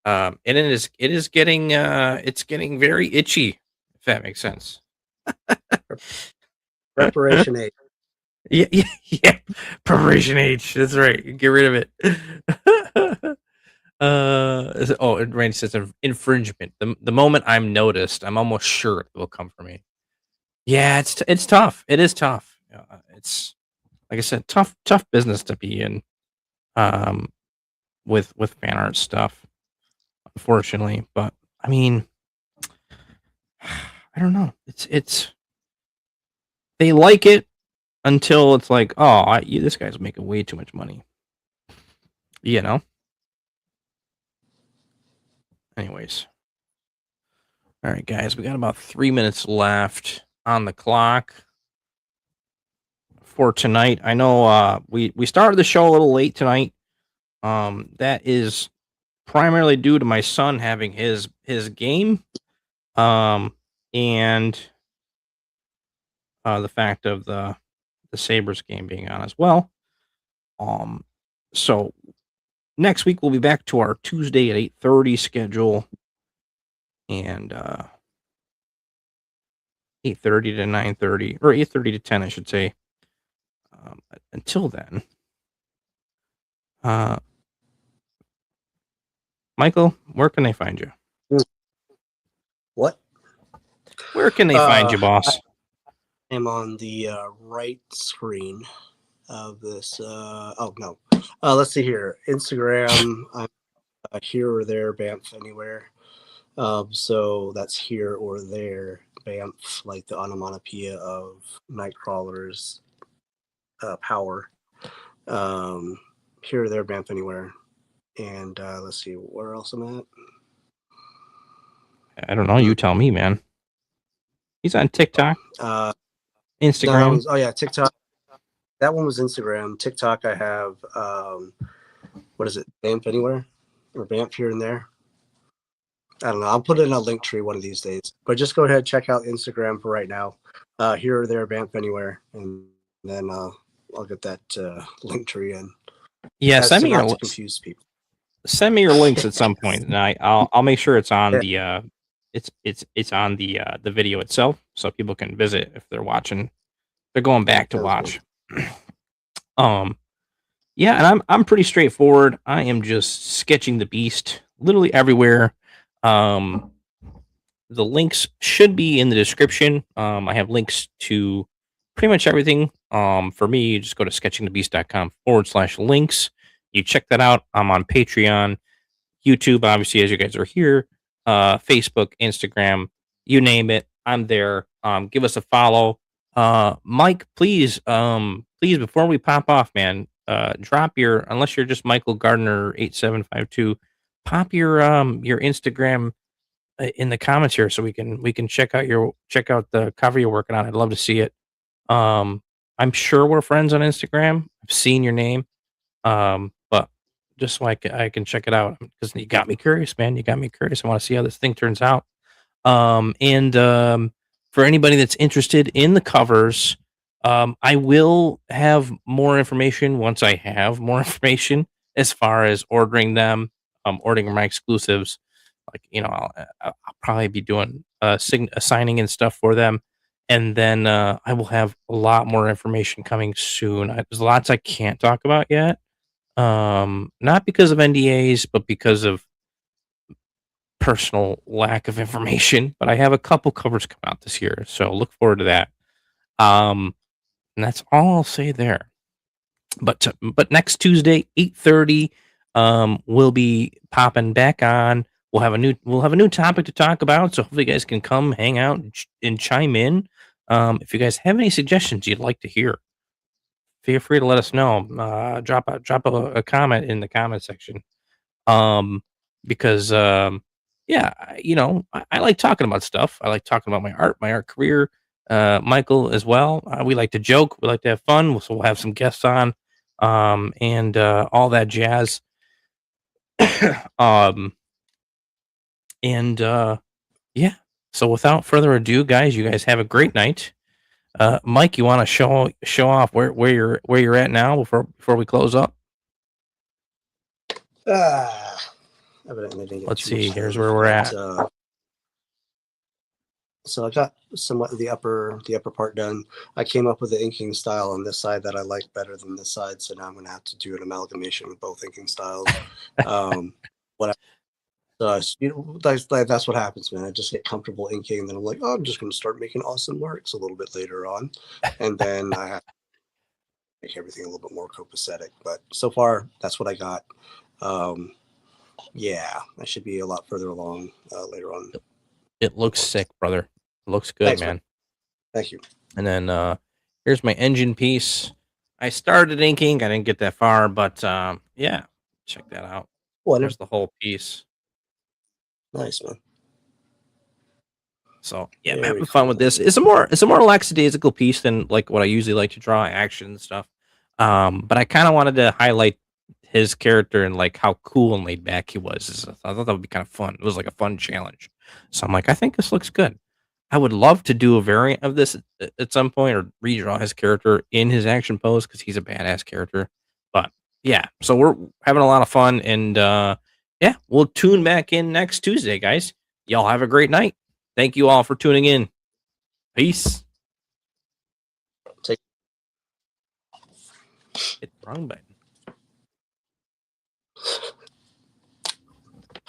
Speaker 2: And it is getting it's getting very itchy, if that makes sense.
Speaker 3: Preparation age.
Speaker 2: Yeah. Preparation age. That's right. Get rid of it. Randy says infringement. The moment I'm noticed, I'm almost sure it will come for me. Yeah, it's tough. It is tough. It's like I said, tough business to be in. With fan art stuff, unfortunately. But I mean, I don't know. It's they like it until it's like, oh, this guy's making way too much money. Anyways. All right, guys, we got about 3 minutes left on the clock for tonight. I know we started the show a little late tonight. That is primarily due to my son having his game, and the fact of the Sabres game being on as well. So next week we'll be back to our Tuesday at 8:30 schedule, and 8:30 to 9:30, or 8:30 to 10, I should say. Until then, Michael, where can they find you?
Speaker 3: What?
Speaker 2: Where can they find you, boss?
Speaker 3: I am on the right screen of this. Oh no. Let's see here. Instagram. I'm here or there. Banff anywhere. So that's here or there. Banff, like the onomatopoeia of Nightcrawler's power. Here or there. Banff anywhere. And let's see where else I'm at.
Speaker 2: I don't know. You tell me, man. He's on TikTok, Instagram.
Speaker 3: No, TikTok. That one was Instagram. TikTok, I have, what is it? Banff anywhere? Or Banff here and there? I don't know. I'll put it in a link tree one of these days. But just go ahead, check out Instagram for right now. Here or there, Banff anywhere. And then I'll get that link tree in.
Speaker 2: Yeah, send me your
Speaker 3: to confuse people.
Speaker 2: Send me your links at some point, and I'll make sure it's on the it's on the video itself, so people can visit if they're watching. They're going back to watch. Yeah, and I'm pretty straightforward. I am just sketching the beast literally everywhere. The links should be in the description. I have links to pretty much everything. For me, you just go to sketchingthebeast.com/links. You check that out. I'm on Patreon, YouTube, obviously, as you guys are here, Facebook, Instagram, you name it. I'm there. Give us a follow. Mike, please, before we pop off, man, drop your, unless you're just Michael Gardner 8752, pop your Instagram in the comments here so we can check out the cover you're working on. I'd love to see it. I'm sure we're friends on Instagram. I've seen your name. But just so I can check it out, because you got me curious, man. You got me curious. I want to see how this thing turns out. And for anybody that's interested in the covers, I will have more information once I have more information as far as ordering them, ordering my exclusives. Like, I'll probably be doing signing and stuff for them. And then I will have a lot more information coming soon. There's lots I can't talk about yet. Not because of NDAs, but because of personal lack of information. But I have a couple covers come out this year, so look forward to that. And that's all I'll say there. But next Tuesday, 8:30, we'll be popping back on. We'll have a new topic to talk about. So hopefully you guys can come hang out and chime in. If you guys have any suggestions you'd like to hear, feel free to let us know. Drop a comment in the comment section. Because yeah, I like talking about stuff. I like talking about my art career. Michael as well. We like to joke. We like to have fun. So we'll have some guests on, and all that jazz. And yeah. So without further ado, guys, you guys have a great night. Mike, you want to show off where you're at now before we close up?
Speaker 3: Evidently didn't get
Speaker 2: Let's
Speaker 3: too much
Speaker 2: see.
Speaker 3: time,
Speaker 2: Here's where we're at.
Speaker 3: So I got somewhat of the upper part done. I came up with the inking style on this side that I like better than this side, so now I'm going to have to do an amalgamation with both inking styles. That's what happens, man. I just get comfortable inking, and then I'm like, oh, I'm just going to start making awesome works a little bit later on, and then I have to make everything a little bit more copacetic. But so far, that's what I got. Yeah, I should be a lot further along later on.
Speaker 2: It looks sick, brother. It looks good. Thanks, man.
Speaker 3: Thank you.
Speaker 2: And then here's my engine piece. I started inking. I didn't get that far, but yeah, check that out. There's the whole piece.
Speaker 3: Nice, man.
Speaker 2: So yeah, I'm having fun with this. It's a more lackadaisical piece than like what I usually like to draw, action and stuff. But I kind of wanted to highlight his character and like how cool and laid back he was. I thought that would be kind of fun. It was like a fun challenge. So I'm like, I think this looks good. I would love to do a variant of this at some point, or redraw his character in his action pose, because he's a badass character. But yeah, so we're having a lot of fun, and yeah, we'll tune back in next Tuesday, guys. Y'all have a great night. Thank you all for tuning in. Peace. Hit the wrong button.